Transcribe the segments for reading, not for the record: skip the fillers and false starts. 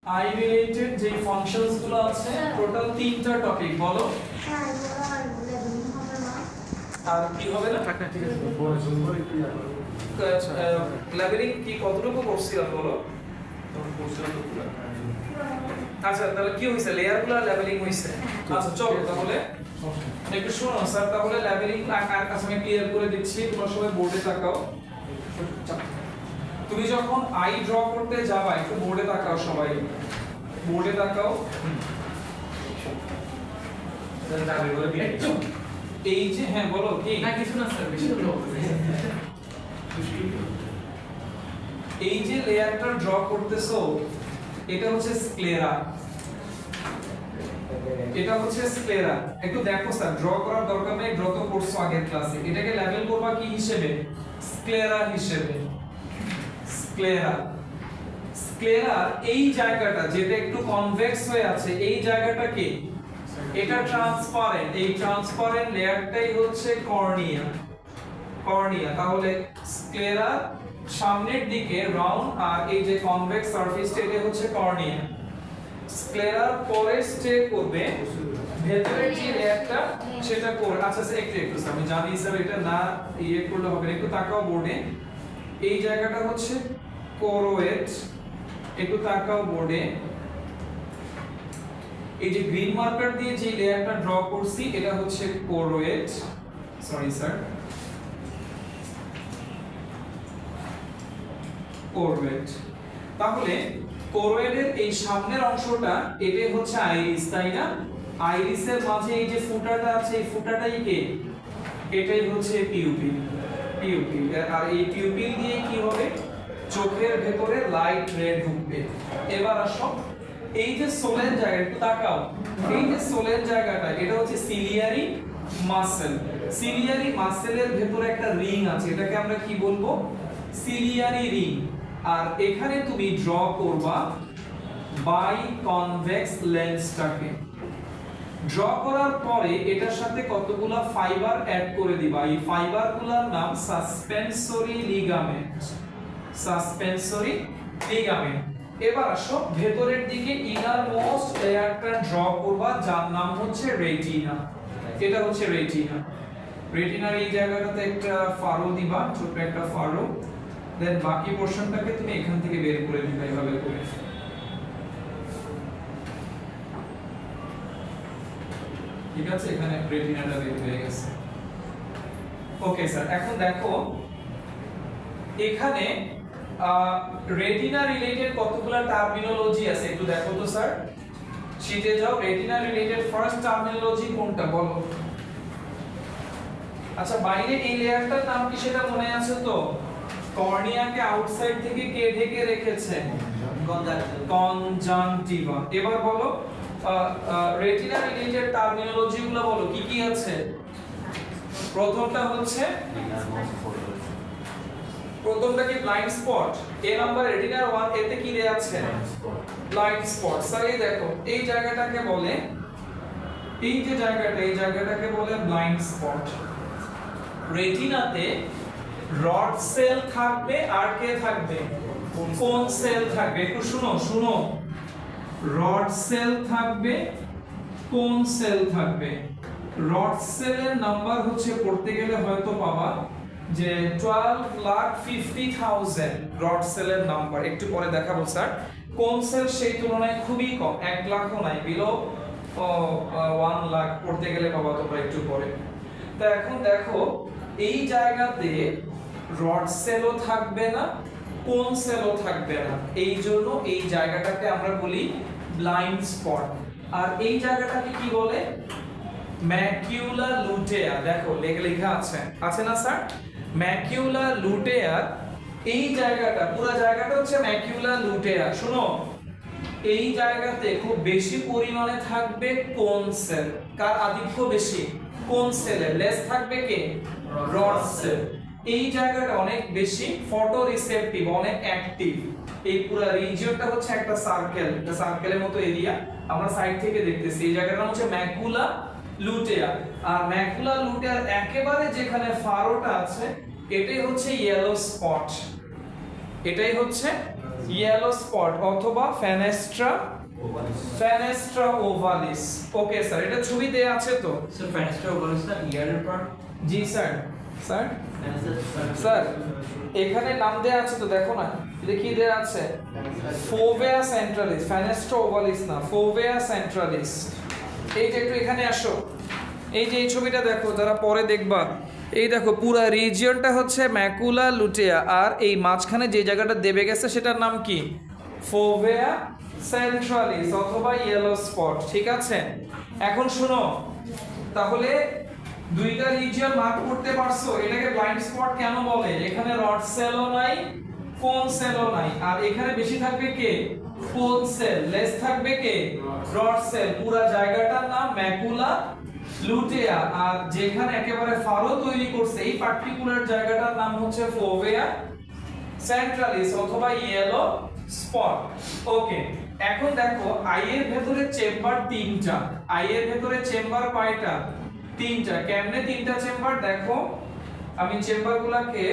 I related যে functions গুলো আছে টোটাল তিনটা টপিক বলো। আর কি হবে না ঠিক আছে লেভেলিং কি কতটুকু করছিলাম বলো। আচ্ছা তাহলে কি হইছে লেয়ারগুলো লেভেলিং হইছে। আচ্ছা চলো তাহলে একটু শোনো স্যার, তাহলে লেভেলিং কার কাছে আমি ক্লিয়ার করে দিচ্ছি, তোমরা সবাই বোর্ডে তাকাও। তুমি যখন আই ড্র করতে যাবা একটু বোর্ডে তাকাও, সবাই বোর্ডে তাকাও। এই যে হ্যাঁ বলো কি না কিছু না স্যার, বেশি তো এই যে লেয়ারটা ড্র করতেছো এটা হচ্ছে স্ক্লেরা, এটা হচ্ছে স্ক্লেরা। একটু দেখো স্যার, ড্র করার দরকার নেই, ড্র তো করছো আগের ক্লাসে। এটাকে লেভেল করবা কি হিসেবে? স্ক্লেরা হিসেবে। স্ক্লেরা, স্ক্লেরার এই জায়গাটা যেটা একটু কনভেক্স হয়ে আছে এই জায়গাটা কি? এটা ট্রান্সপারেন্ট, এই ট্রান্সপারেন্ট লেয়ারটাই হচ্ছে কর্নিয়া। কর্নিয়া তাহলে স্ক্লেরার সামনের দিকে রাউন্ড আর এই যে কনভেক্স সারফেসটা এটা হচ্ছে কর্নিয়া। স্ক্লেরার পরে স্টে করবে ভেতরের যে লেয়ারটা সেটা করে। আচ্ছা একটু একটু আমি জানি স্যার এটা না ইয়ে করলে হবে না, একটু তাকাও বোর্ডে। এই জায়গাটা হচ্ছে কোরোয়েড, একটু তাকাও বোর্ডে। এই যে গ্রিন মার্কার দিয়ে যে লেয়ারটা ড্র করছি এটা হচ্ছে কোরোয়েড, সরি স্যার কোরোয়েড। তাহলে কোরোয়েডের এই সামনের অংশটা এটাই হচ্ছে আইরিস, তাই না? আইরিসের মাঝে এই যে ফুটাটা আছে এই ফুটাটাই কে? এটাই হচ্ছে পিউপিল। পিউপিল আর এই পিউপিল দিয়ে কি হবে? চোখের ভেতরে লাইট রেড ঢুকবে। এবার আসো এই যে সোলের জায়গা একটু তাকাও, এই যে সোলের জায়গাটা এটা হচ্ছে সিলিয়ারি মাসেল। সিলিয়ারি মাসেলের ভেতরে একটা রিং আছে, এটাকে আমরা কি বলবো? Ciliary ring. আর এখানে তুমি ড্র করবা বাই কনভেক্স লেন্সটাকে। ড্র করার পরে এটার সাথে কতগুলা ফাইবার অ্যাড করে দিবা, এই ফাইবারগুলোর নাম সাসপেনসরি লিগামেন্ট। সাসপেনসরি লিগামেন্ট। এবার আসো ভেতরের দিকে ইনার মোস্ট লেয়ারটা ড্র করবা যার নাম হচ্ছে রেটিনা। এটা হচ্ছে রেটিনা। রেটিনার এই জায়গাটাতে একটা ফারো দিবা, ছোট একটা ফারো। দেন বাকি পোরশনটাকে তুমি এখান থেকে বের করে দিবা এইভাবে করে। ঠিক আছে, এখানে রেটিনাটা বের হয়ে গেছে। ওকে স্যার, এখন দেখো এখানে রেটিনা রিলেটেড কতগুলো টার্মিনোলজি আছে একটু দেখো তো স্যার। শিটে যাও, রেটিনা রিলেটেড ফার্স্ট টার্মিনোলজি কোনটা বলো? আচ্ছা বাইরে এই লেয়ারটার নাম কি সেটা মনে আছে তো? কর্নিয়াকে আউটসাইড থেকে কে ঢেকে রেখেছে? কনজাংটিভা। এবার বলো রেটিনা রিলেটেড টার্মিনোলজি গুলো বলো কি কি আছে? প্রথমটা হচ্ছে প্রথমটা কি ব্লাইন্ড স্পট। এ নাম্বার রেটিনার 1 এতে কি দেয়া আছে? Blind spot. স্যার এই দেখো এই জায়গাটাকে বলে, এই যে জায়গাটা এই জায়গাটাকে বলে ব্লাইন্ড স্পট। রেটিনাতে রড সেল থাকবে আর কে থাকবে? কোন সেল থাকবে? একটু শুনো শুনো, রড সেল থাকবে, কোন সেল থাকবে? রড সেলের নাম্বার হচ্ছে পড়তে গেলে হয়তো পাবা যে 12,50,000 রড সেলের নাম্বার। একটু পরে দেখাবো স্যার। কোন সেল সেই তুলনায় খুবই কম, 1 লাখও নাই, বিলো 1 লাখ পড়তে গেলে পাবা তোমরা একটু পরে। তো এখন দেখো এই জায়গাতে রড সেলও থাকবে না, কোন সেলও থাকবে না, এই জন্য এই জায়গাটাকে আমরা বলি ব্লাইন্ড স্পট। আর এই জায়গাটাকে কি বলে? ম্যাকিউলা লুটেয়া। দেখো লেখা আছে, আছে না স্যার? ম্যাকিউলা লুটেয়া। এই জায়গাটা পুরো জায়গাটা হচ্ছে ম্যাকিউলা লুটেয়া। শুনো এই জায়গাতে খুব বেশি পরিমাণে থাকবে কোন সেল। কার আধিক্য বেশি? কোন সেলের। লেস থাকবে কে? Rod cell. এই জায়গাটা অনেক বেশি ফটো রিসেপটিভ, অনেক অ্যাক্টিভ। এই পুরো রিজিয়নটা হচ্ছে একটা সার্কেল, একটা সার্কেলের মতো এরিয়া। আমরা সাইড থেকে দেখতেছি এই জায়গাটার নাম হচ্ছে ম্যাকুলা লুটেয়া। আর ম্যাকুলা লুটেয়ার একেবারে যেখানে ফারোটা আছে এটাই হচ্ছে ইয়েলো স্পট। এটাই হচ্ছে ইয়েলো স্পট অথবা ফেনেস্ট্রা ওভালিস। ওকে স্যার, এটা ছবি দেয়া আছে তো? স্যার ফেনেস্ট্রা ওভালিস না ইয়ারের পার্ট? জি স্যার। স্যার এখানে নাম দেয়া আছে তো, দেখো না, এটা কি দেয়া আছে? ফোভেয়া সেন্ট্রালিস, ফেনেস্ট্রা ওভালিস না, ফোভেয়া সেন্ট্রালিস। এই যে একটু এখানে আসো, এই যে এই ছবিটা দেখো, যারা পরে দেখবা, এই দেখো পুরা রিজিয়নটা হচ্ছে ম্যাকুলা লুটেয়া, আর এই মাঝখানে যে জায়গাটা দেবে গেছে সেটার নাম কি? ফোভেয়া সেন্ট্রালিস অথবা ইয়েলো স্পট। ঠিক আছে, এখন শুনো, তাহলে দুইটা রিজিয়ন মার্ক করতে পারছো। এটাকে ব্লাইন্ড স্পট কেন বলে? এখানে রড সেলও নাই, কোন সেলও নাই, আর এখানে বেশি থাকবে কে? কোন সেল, লেস থাকবে কে? Rod cell. পুরো জায়গাটার নাম ম্যাকুলা লুটেয়া, আর যেখানে একেবারে ফারো তৈরি করছে এই পার্টিকুলার জায়গাটার নাম হচ্ছে ফোভেয়া সেন্ট্রালিস অথবা ইয়েলো স্পট। ওকে, এখন দেখো আই এর ভেতরে চেম্বার তিনটা। আই এর ভেতরে চেম্বার কয়টা? তিনটা। কেমনে তিনটা চেম্বার? দেখো আমি চেম্বারগুলোকে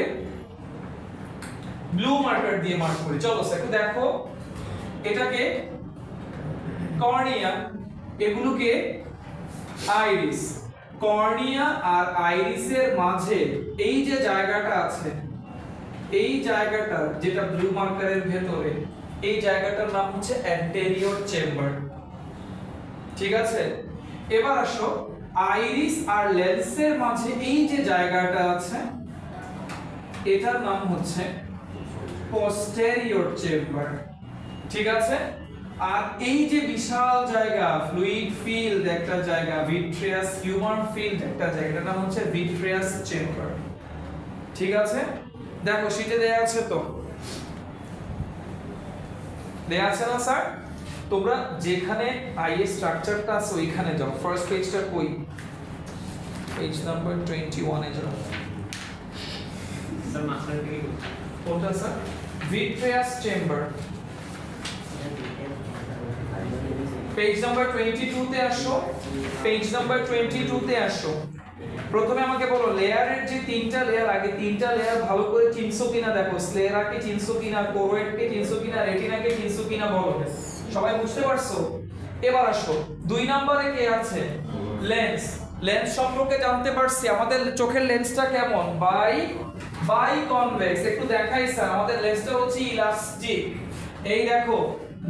ব্লু মার্কার দিয়ে মার্ক করি। চলো স্যার একটু দেখো, এটাকে কর্নিয়া, এগুলোকে আইরিস। কর্নিয়া আর আইরিসের মাঝে এই যে জায়গাটা আছে, এই জায়গাটা যেটা ব্লু মার্কারের ভেতরে, এই জায়গাটার নাম হচ্ছে অ্যান্টেরিয়র চেম্বার। ঠিক আছে, এবার আসো আইরিস আর লেন্সের মাঝে এই যে জায়গাটা আছে, এটার নাম হচ্ছে পোস্টেরিয়র চেম্বার। ঠিক আছে, আর এই যে বিশাল জায়গা, ফ্লুইড ফিল্ড একটা জায়গা, ভিট্রিয়াস হিউমার ফিল্ড একটা জায়গা, এটার নাম হচ্ছে ভিট্রিয়াস চেম্বার। ঠিক আছে, দেখো শীটে দেয়া আছে তো, দেয়া আছে না স্যার? তোমরা যেখানে আই এর স্ট্রাকচারটা আছে ওইখানে যাও। ফার্স্ট পেজটা কই? পেজ নাম্বার 21 এ যাও। স্যার মাস্টার কি কোনটা sir? Vitreous chamber. Page number 22 তে আসো, পেজ নাম্বার 22 তে আসো। প্রথমে আমাকে বলো লেয়ারের যে তিনটা লেয়ার, আগে তিনটা লেয়ার ভালো করে চিনছো কিনা দেখো। স্ক্লেরাকে চিনছো কিনা, কোরোয়েডকে চিনছো কিনা, রেটিনাকে চিনছো কিনা বলো। সবাই বুঝতে পারছো? এবার আসো 2 নম্বরে কে আছে? লেন্স। লেন্স সম্পর্কে জানতে পারছি, আমাদের চোখের লেন্সটা কেমন? Biconvex. একটু দেখাই স্যার, আমাদের লেন্সটা হচ্ছে ইলাস্টিক। এই দেখো,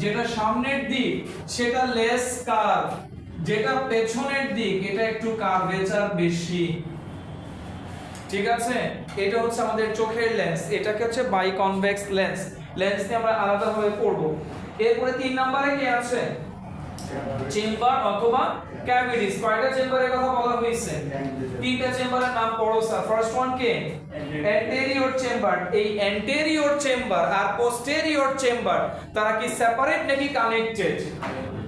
যেটা সামনের দিক সেটা লেস কার্ভ, যেটা পেছনের দিক এটা একটু কার্ভেচার বেশি। ঠিক আছে, এটা হচ্ছে আমাদের চোখের লেন্স, এটাকে হচ্ছে বাই কনভেক্স লেন্স। লেন্স নিয়ে আমরা আলাদাভাবে পড়বো। এরপরে 3 নম্বরে কি আছে? চেম্বার অথবা ক্যাভিটিস। কয়টা চেম্বারের কথা বলা হয়েছে? তিনটা চেম্বারের নাম পড়ো স্যার। ফার্স্ট ওয়ান কে? Anterior chamber. এই অ্যান্টেরিয়র চেম্বার আর পোস্টেরিয়র চেম্বার তারা কি সেপারেট নাকি কানেক্টেড?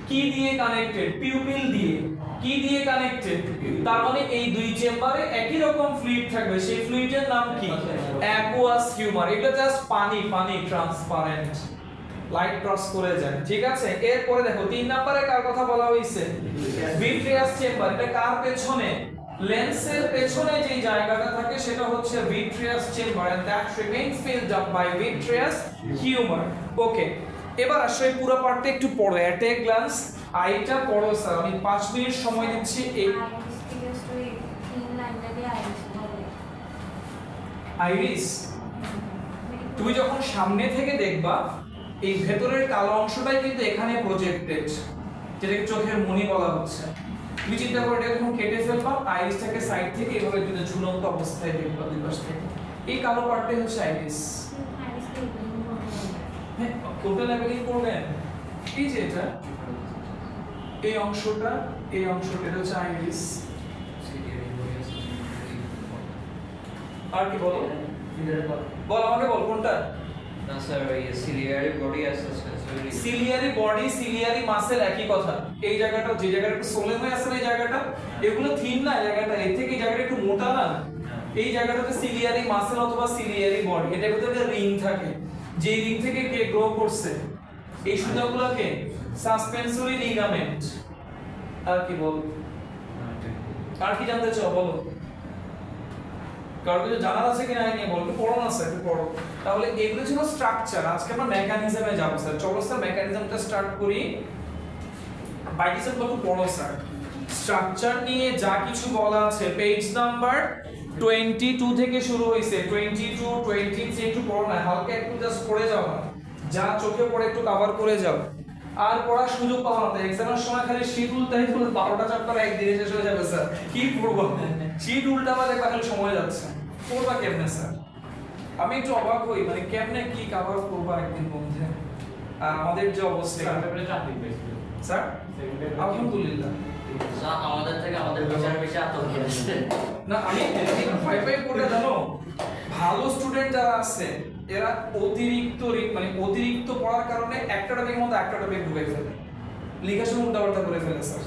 কি দিয়ে কানেক্টেড? পিউপিল দিয়ে। কি দিয়ে কানেক্টেড? তার মানে এই দুই চেম্বারে একই রকম ফ্লুইড থাকবে, সেই ফ্লুইডের নাম কি? Aqueous humour. এটা জাস্ট পানি, ট্রান্সপারেন্ট, লাইট ক্রস করে যায়। ঠিক আছে, এরপরে দেখো 3 নম্বরে কার কথা বলা হয়েছে? Vitreous chamber. এটা কার পেছনে? লেন্সের পেছনে যে জায়গাটা থাকে সেটা হচ্ছে vitreous chamber, and that remains filled up by vitreous humor. ওকে, এবার আসলে পুরো পার্টটা একটু পড়ো। এট এ গ্ল্যান্স আইটা পড়ো স্যার, আমি 5 মিনিট সময় দিচ্ছি। এই আইরিস তুমি যখন সামনে থেকে দেখবা, এই ভেতরের কালো অংশটাই কিন্তু এখানে প্রজেক্টেড, যেটাকে চোখের মণি বলা হচ্ছে। তুমি চিন্তা করে এটা যখন কেটে ফেলবা, আইরিসটাকে সাইড থেকে এভাবে যদি ঝুলন্ত অবস্থায় দেখবা দুই পাশ থেকে, এই কালো পার্টটাই হচ্ছে আইরিস। হ্যাঁ, টোটাল লেভেলিং করবেন। এই যে এটা, এই অংশটা, এই অংশটা এটা হচ্ছে আইরিস। আর কি বলো? বল আমাকে, বল কোনটা? না স্যার, এই সিলিয়ারি বডি আছে sir. Ciliary body, ciliary muscle একই কথা। এই জায়গাটা, যে জায়গাটা একটু সোলে হয়ে আছে না, এই জায়গাটা, এগুলো থিন না জায়গাটা, এর থেকে এই জায়গাটা একটু মোটা না। এই জায়গাটাতে সিলিয়ারি মাসেল অথবা সিলিয়ারি বডি। এটার ভিতরে একটা রিং থাকে, যে রিং থেকে কে গ্রো করছে? এই সুতাগুলোকে সাসপেন্সরি লিগামেন্ট। আর কি বল? আর কি জানতে চাও বলো? কারণ কিছু জানার আছে কিনা নিয়ে বলবো, পড়ো না স্যার, একটু পড়ো। তাহলে এগুলো ছিল স্ট্রাকচার। আজকে আমরা মেকানিজমে যাব স্যার। চলো স্যার মেকানিজমটা স্টার্ট করি। বাই ডিজাইন বলবো পড়ো স্যার। স্ট্রাকচার নিয়ে যা কিছু বলা আছে পেজ নাম্বার 22 থেকে শুরু হইছে, 22 23 একটু পড়ো না, হালকা একটু জাস্ট পড়ে যাও না, যা চোখে পড়ে একটু কভার করে যাও। আর পড়ার সুযোগ পাবো না, এক্সামের সময় খালি শিডিউল তাই ফুল 12টা চ্যাপ্টার একদিনে শেষ হয়ে যাবে স্যার, কি পড়বো? শিডিউলটা বা দেখবা খালি সময় যাচ্ছে, পড়বা কেমনে স্যার? আমি একটু অবাক হই, মানে কেমনে কি কভার করবা একদিন মধ্যে। আর আমাদের যে অবস্থা স্যার, আলহামদুলিল্লাহ আমাদের থেকে আমাদের বিচার বেশি আতঙ্কে আছে। না, আমি ভয় পাই পড়ে জানো, ভালো স্টুডেন্ট যারা আছে এরা মানে অতিরিক্ত পড়ার কারণে একটা টপিকের মধ্যে একটা টপিক ঢুকে ফেলে, লেখার সময় উল্টাপাল্টা করে ফেলে স্যার।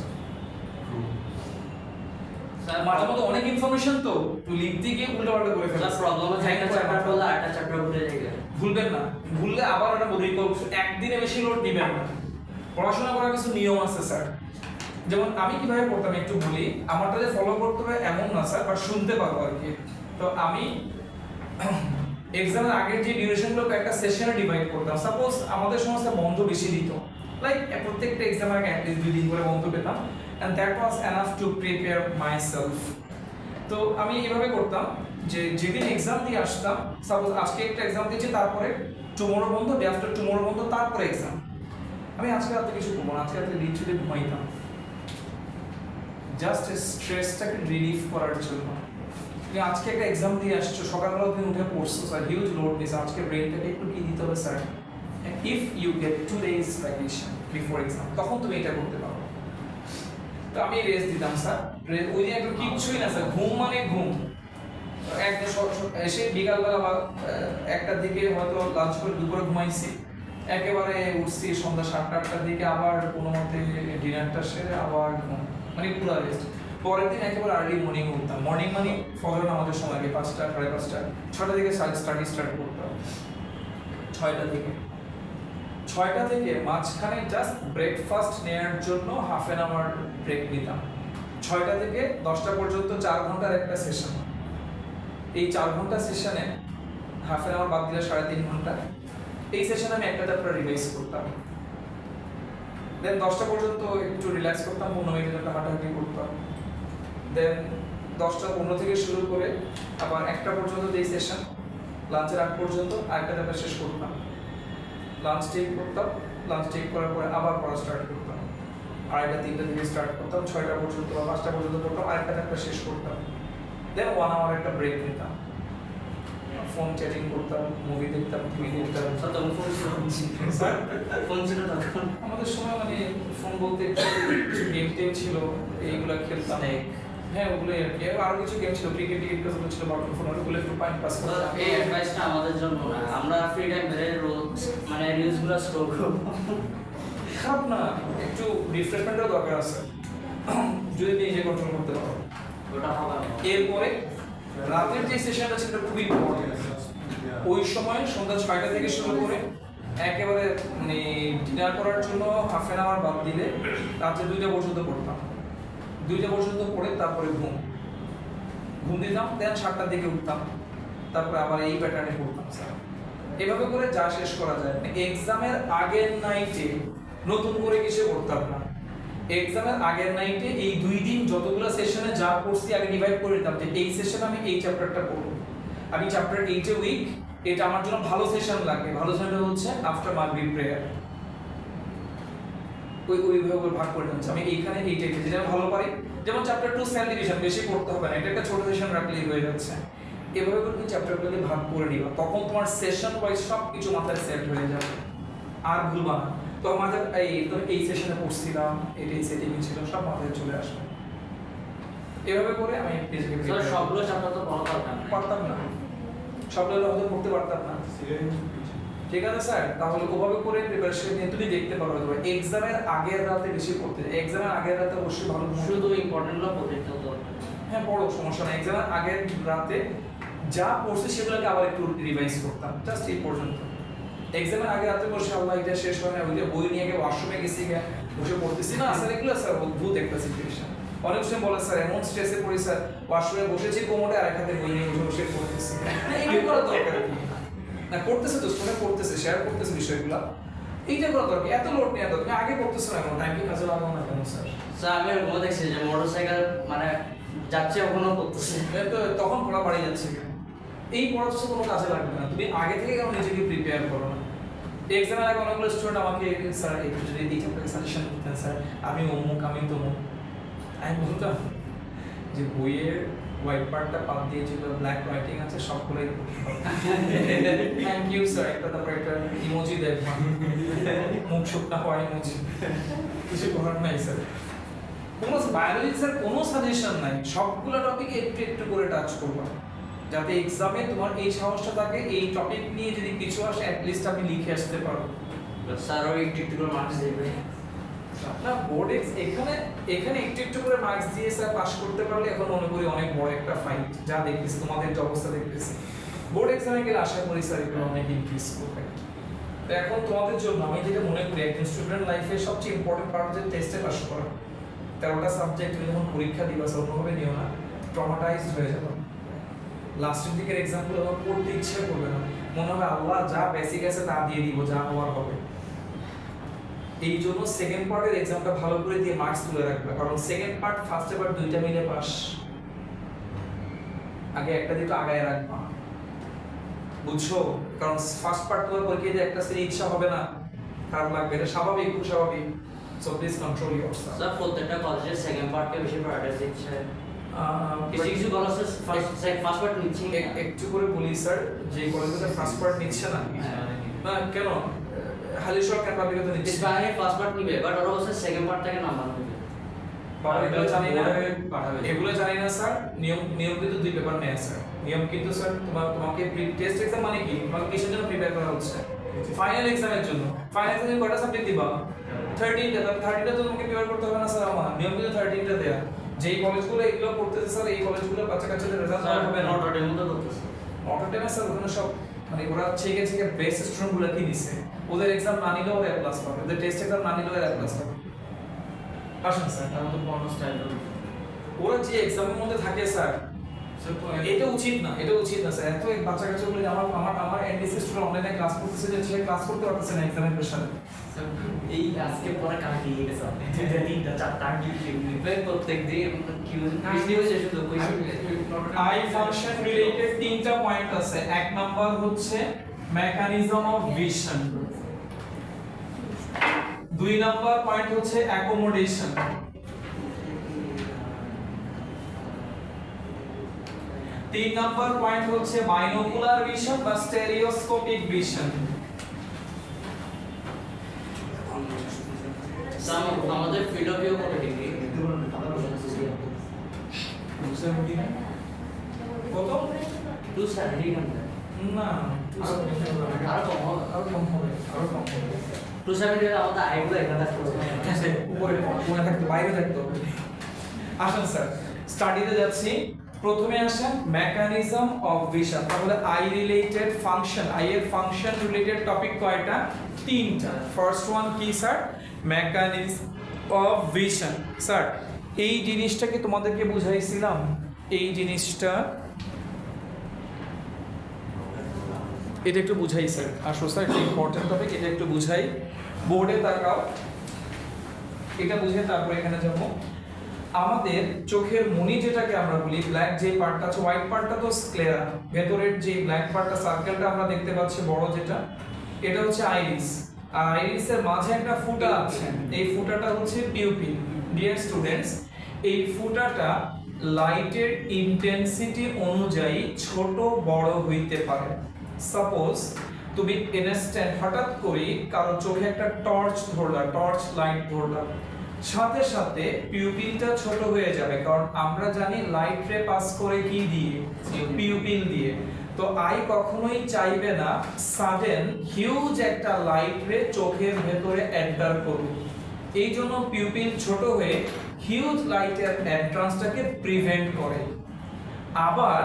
মাথার মধ্যে অনেক ইনফরমেশন তো লিখতে গিয়ে উল্টাপাল্টা করে ফেলে। প্রবলেম হচ্ছে একটা চ্যাপ্টার পড়লে আরেকটা চ্যাপ্টার ভুলে যাবে। ভুলবেন না, ভুললে আবার ওটা একদিনে বেশি লোড নেবেন না। পড়াশোনা করার কিছু নিয়ম আছে স্যার। যেমন আমি কিভাবে পড়তাম একটু বলি, আমারটা যে ফলো করতে হবে এমন না স্যার, বাট শুনতে পারবো আর কি। তো আমি এক্সামের আগের যে ডিউরেশনগুলো একটা সেশনে ডিভাইড করতাম। সাপোজ আমাদের সমস্ত বন্ধ বেশি দিত, লাইক প্রত্যেকটা এক্সামের আগে অ্যাটলিস্ট 2 দিন করে বন্ধ পেতাম, and that was enough to prepare myself. তো আমি এইভাবে করতাম যে যেদিন এক্সাম দিয়ে আসতাম, সাপোজ আজকে একটা এক্সাম দিয়েছি, তারপরে টুমোরো বন্ধ, ডে আফটার টুমোরো বন্ধ, তারপরে এক্সাম। আমি আজকে রাতে কিছু করবো না, আজকে রাতে লিটারেলি ঘুমাইতাম, জাস্ট স্ট্রেসটাকে রিলিফ করার জন্য। তুমি আজকে একটা এক্সাম দিয়ে আসছো, সকালবেলা তুমি উঠে পড়ছো স্যার, হিউজ লোড নিছে, আজকে ব্রেনটাকে একটু কি দিতে হবে sir. If you get 2 days vacation before exam, তখন তুমি এটা করতে পারো। তো আমি রেস্ট দিতাম স্যার, ওই দিন একটু কিচ্ছুই না স্যার, ঘুম মানে ঘুম। একদম এসে বিকালবেলা বা 1টার দিকে হয়তো লাঞ্চ করে দুপুরে ঘুমাইছি, একেবারে উঠছি সন্ধ্যা 7টা-8টার দিকে, আবার কোনো মতে ডিনারটা সেরে আবার ঘুম, মানে পুরো রেস্ট। পরের দিন একেবারে আর্লি মর্নিং উঠতাম, মর্নিং মানে ফজর নামাজের সময় 5টা 5:30 6টা থেকে স্টাডি স্টার্ট করতাম। 6টা থেকে মাঝখানে জাস্ট ব্রেকফাস্ট নেওয়ার জন্য হাফ অ্যান আওয়ার ব্রেক নিতাম। 6টা থেকে 10টা পর্যন্ত 4 ঘন্টার একটা সেশন। এই 4 ঘন্টা সেশনে হাফ অ্যান আওয়ার বাদ দিলে 3.5 ঘন্টা। এই সেশনে আমি একটা চ্যাপ্টার রিভাইজ করতাম, দেন 10টা পর্যন্ত একটু রিল্যাক্স করতাম, 15 মিনিট একটা হাঁটাহাঁটি করতাম, দেন 10টা 15 থেকে শুরু করে আবার 1টা পর্যন্ত যেই সেশন, লাঞ্চের আগ পর্যন্ত আরেকটা চ্যাপ্টার শেষ করতাম, লাঞ্চ টেক করতাম, লাঞ্চ টেক করার পরে আবার পড়া স্টার্ট করতাম, 2:30 3টা থেকে স্টার্ট করতাম, 6টা পর্যন্ত বা 5টা পর্যন্ত পড়তাম, আরেকটা চ্যাপ্টার শেষ করতাম, দেন 1 আওয়ার একটা ব্রেক নিতাম, ফোন চ্যাটিং করতাম, মুভি দেখতাম, টিভি দেখতাম। তখন ফোন ছিল, স্যার ফোন ছিল তখন আমাদের সময় মানে ফোন বলতে গেম টেম ছিল, এইগুলা খেলতাম। হ্যাঁ ওগুলোই আর কি, আরো কিছু গেম ছিল, ক্রিকেট ছিল, বাটন ফোন, ওগুলো একটু টাইম পাস করতাম। এই অ্যাডভাইসটা আমাদের জন্য না, আমরা ফ্রি টাইম বের রোজ মানে রিলসগুলো স্ক্রল করব। খারাপ না, একটু রিফ্রেশমেন্টের দরকার আছে যদি নিজে কন্ট্রোল করতে পারো। ওটা হবে না। এরপরে রাতের যে সেশনটা ছিল খুবই ইম্পর্টেন্ট। ওই সময় সন্ধ্যা 6টা থেকে শুরু করে একেবারে মানে ডিনার করার জন্য হাফ অ্যান আওয়ার বাদ দিলে রাত্রে 2টা পর্যন্ত পড়তাম, 2টা পর্যন্ত পড়ে তারপরে ঘুম দিতাম, দেন 7টার দিকে উঠতাম, তারপরে আবার এই প্যাটার্নে পড়তাম স্যার। এভাবে করে যা শেষ করা যায়, এক্সামের আগের নাইটে নতুন করে কিছু পড়তাম না। এক্সামের আগের নাইটে এই 2 দিন যতগুলো সেশনে যা পড়ছি আগে ডিভাইড করে দিতাম যে এই সেশনে আমি এই চ্যাপ্টারটা পড়ব, আমি চ্যাপ্টার 8 এ উইক, এটা আমার জন্য ভালো সেশন লাগবে। ভালো সেশন হচ্ছে আফটার মাগরিব প্রেয়ার, ওইভাবে ভাগ করে দিচ্ছি আমি এইখানে এই টাইপের যেটা ভালো পারি। যেমন চ্যাপ্টার 2 সেল ডিভিশন বেশি পড়তে হবে না, এটা একটা ছোট সেশন রাখলেই হয়ে যাচ্ছে। এভাবে করে তুমি চ্যাপ্টারগুলোকে ভাগ করে নিবা, তখন তোমার সেশন ওয়াইজ সব কিছু মাথায় সেট হয়ে যাবে, আর ভুলবা না। তো আমাদের এই সেশনে পড়ছিলাম, এটাই সেটিং ছিল, সব মাথায় চলে আসবে। এভাবে করে আমি নিজেকে স্যার সবগুলো চ্যাপ্টার তো পড়া দরকার না, পারতাম না, সবগুলো হয়তো পড়তে পারতাম না। ঠিক আছে স্যার, তাহলে ওভাবে করে প্রিপারেশন নিয়ে তুমি দেখতে পারো। এক্সামের আগের রাতে বেশি পড়তে, এক্সামের আগের রাতে অবশ্যই ভালো শুধু ইম্পর্টেন্টগুলো পড়তে হতো। হ্যাঁ পড়ো, সমস্যা নাই। এক্সামের আগের রাতে যা পড়ছে সেগুলোকে আবার একটু রিভাইজ করতাম, জাস্ট এই পর্যন্ত। এক্সামের আগে রাতে বসে আল্লাহ এটা শেষ হয় না, ওই যে বই নিয়ে গিয়ে ওয়াশরুমে গেছি, বসে পড়তেছি না, আসলে এগুলো স্যার অদ্ভুত একটা সিচুয়েশন, অনেক সময় বলে স্যার এমন স্ট্রেসে পড়ি স্যার ওয়াশরুমে বসেছি কোমরে আর এক হাতে বই নিয়ে বসে পড়তেছি এইটা করা দরকার কি না করতেছে তো স্টুডেন্ট পড়তেছে শেয়ার করতেছে বিষয়গুলো এইটা করা দরকার এত লোড নেওয়া দরকার তুমি আগে পড়তেছো না এখন টাইম কি কাজে লাগাও না কেন স্যার স্যার আমি ওরকম দেখছি যে মোটরসাইকেল মানে যাচ্ছে ওখানেও করতেছে তো তখন পড়া বাড়ি যাচ্ছে কেন এই পড়া তো কোনো কাজে লাগবে না তুমি আগে থেকে কেন নিজেকে প্রিপেয়ার করো না এক্সামের আগে অনেকগুলো স্টুডেন্ট আমাকে স্যার একটু যদি এই চ্যাপ্টারে সাজেশন করতেন স্যার আমি অমুক আমি তমুক আমি বলতাম যে বইয়ের হোয়াইট পার্টটা বাদ দিয়ে যেগুলো ব্ল্যাক রাইটিং আছে সবগুলোই থ্যাংক ইউ স্যার একটা তারপর একটা ইমোজি দেখবা মুখ শুকনা হওয়া ইমোজি কিছু করার নাই স্যার কোনো বায়োলজি স্যার কোনো সাজেশন নাই সবগুলো টপিক একটু একটু করে টাচ করবা যাতে এক্সামে তোমার এই সাহসটা থাকে এই টপিক নিয়ে যদি কিছু আসে অ্যাট লিস্ট আমি লিখে আসতে পারো স্যার ওই একটু একটু করে মার্কস দেবে না বোর্ড এখানে এখানে একটু একটু করে মার্কস দিয়ে স্যার পাস করতে পারলে এখন মনে করি অনেক বড় একটা ফাইট যা দেখতেছি তোমাদের যে অবস্থা দেখতেছি বোর্ড এক্সামে গেলে আশা করি স্যার এগুলো অনেক ইনক্রিজ করবে তো এখন তোমাদের জন্য আমি যেটা মনে করি একজন স্টুডেন্ট লাইফে সবচেয়ে ইম্পর্টেন্ট পার্ট হচ্ছে টেস্টে পাস করা 13টা সাবজেক্ট তুমি যখন পরীক্ষা দিবা স্যার অন্যভাবে নিও না ট্রমাটাইজড হয়ে যাবে লাস্টের দিকের এক্সামগুলো আমার পড়তে ইচ্ছে করবে না মনে হবে আল্লাহ যা বেসিক আছে তা দিয়ে দিব যা হওয়ার হবে এই জন্য সেকেন্ড পার্টের এক্সামটা ভালো করে দিয়ে মার্কস তুলে রাখবে কারণ সেকেন্ড পার্ট ফার্স্ট পার্ট দুইটা মিলে পাস আগে একটা দিকে আগায় রাখবা বুঝছো কারণ ফার্স্ট পার্ট তোমার পরীক্ষা দিয়ে একটা শ্রেণী ইচ্ছা হবে না খারাপ লাগবে এটা স্বাভাবিক খুব স্বাভাবিক so please control yourself sir প্রত্যেকটা কলেজের সেকেন্ড পার্টকে বেশি প্রায়োরিটি দিচ্ছে কিছু কিছু কলেজ ফার্স্ট পার্ট নিচ্ছে একটু করে বলি স্যার যে কলেজে ফার্স্ট পার্ট নিচ্ছে না না কেন হালিশহর ক্যাম্প পাবলিকে নিচ্ছে ইসলামে ফার্স্ট পার্ট নিবে বাট ওরা বলছে সেকেন্ড পার্ট থেকে নাম্বার নেবে বাবা এগুলো জানি না এগুলো জানি না স্যার নিয়ম কিন্তু দুই পেপার নেয় স্যার নিয়ম কিন্তু স্যার তোমাকে টেস্ট এক্সাম মানে কি তোমাকে কিসের জন্য প্রিপেয়ার করা হচ্ছে ফাইনাল এক্সামের জন্য ফাইনাল এক্সামে কয়টা সাবজেক্ট দিবা 13টা তাহলে 13টা তো তোমাকে প্রিপেয়ার করতে হবে না স্যার আমার নিয়ম কিন্তু 13টা দেয়া যেই কলেজগুলো এগুলো করতেছে স্যার এই কলেজগুলো বাচ্চা কাচ্চাদের রেজাল্ট ভালো হবে না নট অটের মতো করতেছে অটোটেমে স্যার ওখানে সব মানে ওরা ছেকে ছেকে বেস্ট স্টুডেন্টগুলো কি দিছে ওদের এক্সাম না নিলেও ওরা প্লাস পাবে ওদের টেস্ট এক্সাম না নিলেও ওরা প্লাস পাবে আসুন স্যার তারা তো পড়ানো স্টাইল ওরা যে এক্সামের মধ্যে থাকে স্যার এটা উচিত না স্যার এত বাচ্চা কাচ্চা গুলো আমার আমার আমার এনডিসি স্টুডেন্ট অনলাইনে ক্লাস করতেছে যে সে ক্লাস করতে পারতেছে না এক্সামের প্রেসারে এই আজকে পড়া কাজ দিয়ে গেছে আপনি তিনটা চারটা রিপ্লাই প্রত্যেকদিন নিউজ এসে তো আই ফাংশন রিলেটেড তিনটা পয়েন্ট আছে এক নাম্বার হচ্ছে মেকানিজম অফ ভিশন দুই নাম্বার পয়েন্ট হচ্ছে অ্যাকোমোডেশন তিন নাম্বার পয়েন্ট হচ্ছে বাইনোকুলার ভিশন বা স্টেরিওস্কোপিক ভিশন আমাদের ফিল্ড অফ ভিউ কত ডিগ্রি কত 270 না আরো কম হবে আরো কম হবে 270 আমাদের আইগুলো এখানে থাকতে উপরে থাকতো বাইরে থাকতো আসুন স্যার স্টাডিতে যাচ্ছি প্রথমে আসেন মেকানিজম অফ ভিশন তাহলে আই রিলেটেড ফাংশন আই এর ফাংশন রিলেটেড টপিক কয়টা তিনটা ফার্স্ট ওয়ান কি sir mechanism of vision sir এই জিনিসটাকে তোমাদেরকে বুঝাইছিলাম এই জিনিসটা এটা একটু বুঝাই স্যার আসো স্যার এটা ইম্পর্টেন্ট টপিক এটা একটু বুঝাই বোর্ডে তাকাও এটা বুঝে তারপর এখানে যাব আমাদের চোখের মনি যেটাকে আমরা বলি ব্ল্যাক যে পার্টটা আছে হোয়াইট পার্টটা তো স্ক্লেরা ভেতরের যে ব্ল্যাক পার্টটা সার্কেলটা আমরা দেখতে পাচ্ছি বড় যেটা এটা হচ্ছে আইরিস আর আইরিসের মাঝে একটা ফুটা আছে এই ফুটাটা হচ্ছে পিউপিল ডিয়ার স্টুডেন্টস এই ফুটাটা লাইটের ইন্টেন্সিটি অনুযায়ী ছোট বড় হইতে পারে সাপোজ তুমি ইনস্ট্যান্ট হঠাৎ করে কারো চোখে একটা torch Dharla torch light Dharla সাথে সাথে পিউপিলটা ছোট হয়ে যাবে কারণ আমরা জানি লাইট রে পাস করে কি দিয়ে পিউপিল দিয়ে তো আই কখনোই চাইবে না সাডেন হিউজ একটা লাইট রে চোখের ভেতরে এন্টার করবে এই জন্য পিউপিল ছোট হয়ে হিউজ লাইটের এন্ট্রান্সটাকে প্রিভেন্ট করে আবার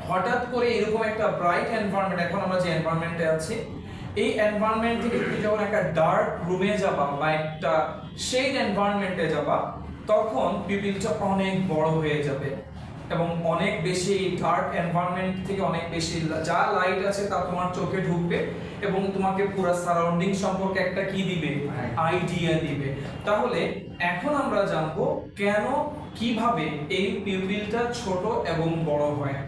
হঠাৎ করে এরকম একটা ব্রাইট এনভায়রনমেন্ট এখন আমরা যে এনভায়রনমেন্টে আছি এই এনভায়রনমেন্ট থেকে তুমি যখন একটা ডার্ক রুমে যাবা বা একটা শেড এনভায়রনমেন্টে যাবা তখন পিপিলটা অনেক বড় হয়ে যাবে এবং অনেক বেশি ডার্ক এনভায়রনমেন্ট থেকে অনেক বেশি যা লাইট আছে তা তোমার চোখে ঢুকবে এবং তোমাকে পুরো সারাউন্ডিং সম্পর্কে একটা কি দিবে, আইডিয়া দিবে। তাহলে এখন আমরা জানবো কেন কিভাবে এই পিউপিলটা ছোট এবং বড় হয়।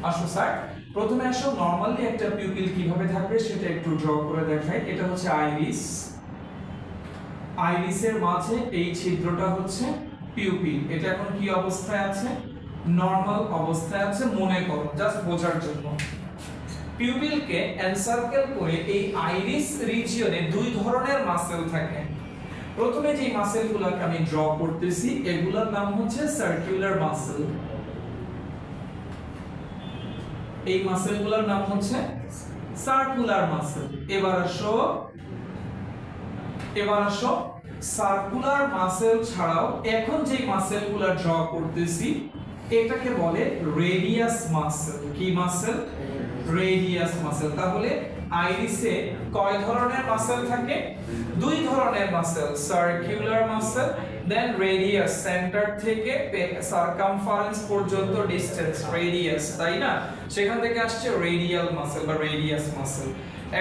আসো স্যার, প্রথমে আসো নরমালি একটা পিউপিল কিভাবে থাকবে সেটা একটু ড্র করে দেখাই। এটা হচ্ছে আইরিস, আইরিসের মাঝে এই ছিদ্রটা হচ্ছে পিউপিল। এটা এখন কি অবস্থায় আছে, নরমাল অবস্থায় আছে মনে করো, জাস্ট বোঝার জন্য। পিউপিলকে এনসার্কেল করে এই আইরিস রিজিয়নে দুই ধরনের মাসেল থাকে। প্রথমে যে মাসেলগুলোকে আমি ড্র করতেছি এগুলোর নাম হচ্ছে সার্কুলার মাসেল। এই মাসেলগুলোর নাম হচ্ছে সার্কুলার মাসেল। এবার আসো সার্কুলার মাসেল ছাড়াও এখন যে মাসেলগুলো ড্র করতেছি এটাকে বলে রেডিয়াস মাসেল। কি মাসেল? Radius muscle. তাহলে আইরিসে কয় ধরনের মাসেল থাকে? দুই ধরনের মাসেল, সার্কুলার মাসেল দেন রেডিয়াস, সেন্টার থেকে সারকামফারেন্স পর্যন্ত ডিসটেন্স রেডিয়াস, তাই না? সেখান থেকে আসছে রেডিয়াল মাসেল বা রেডিয়াস মাসেল।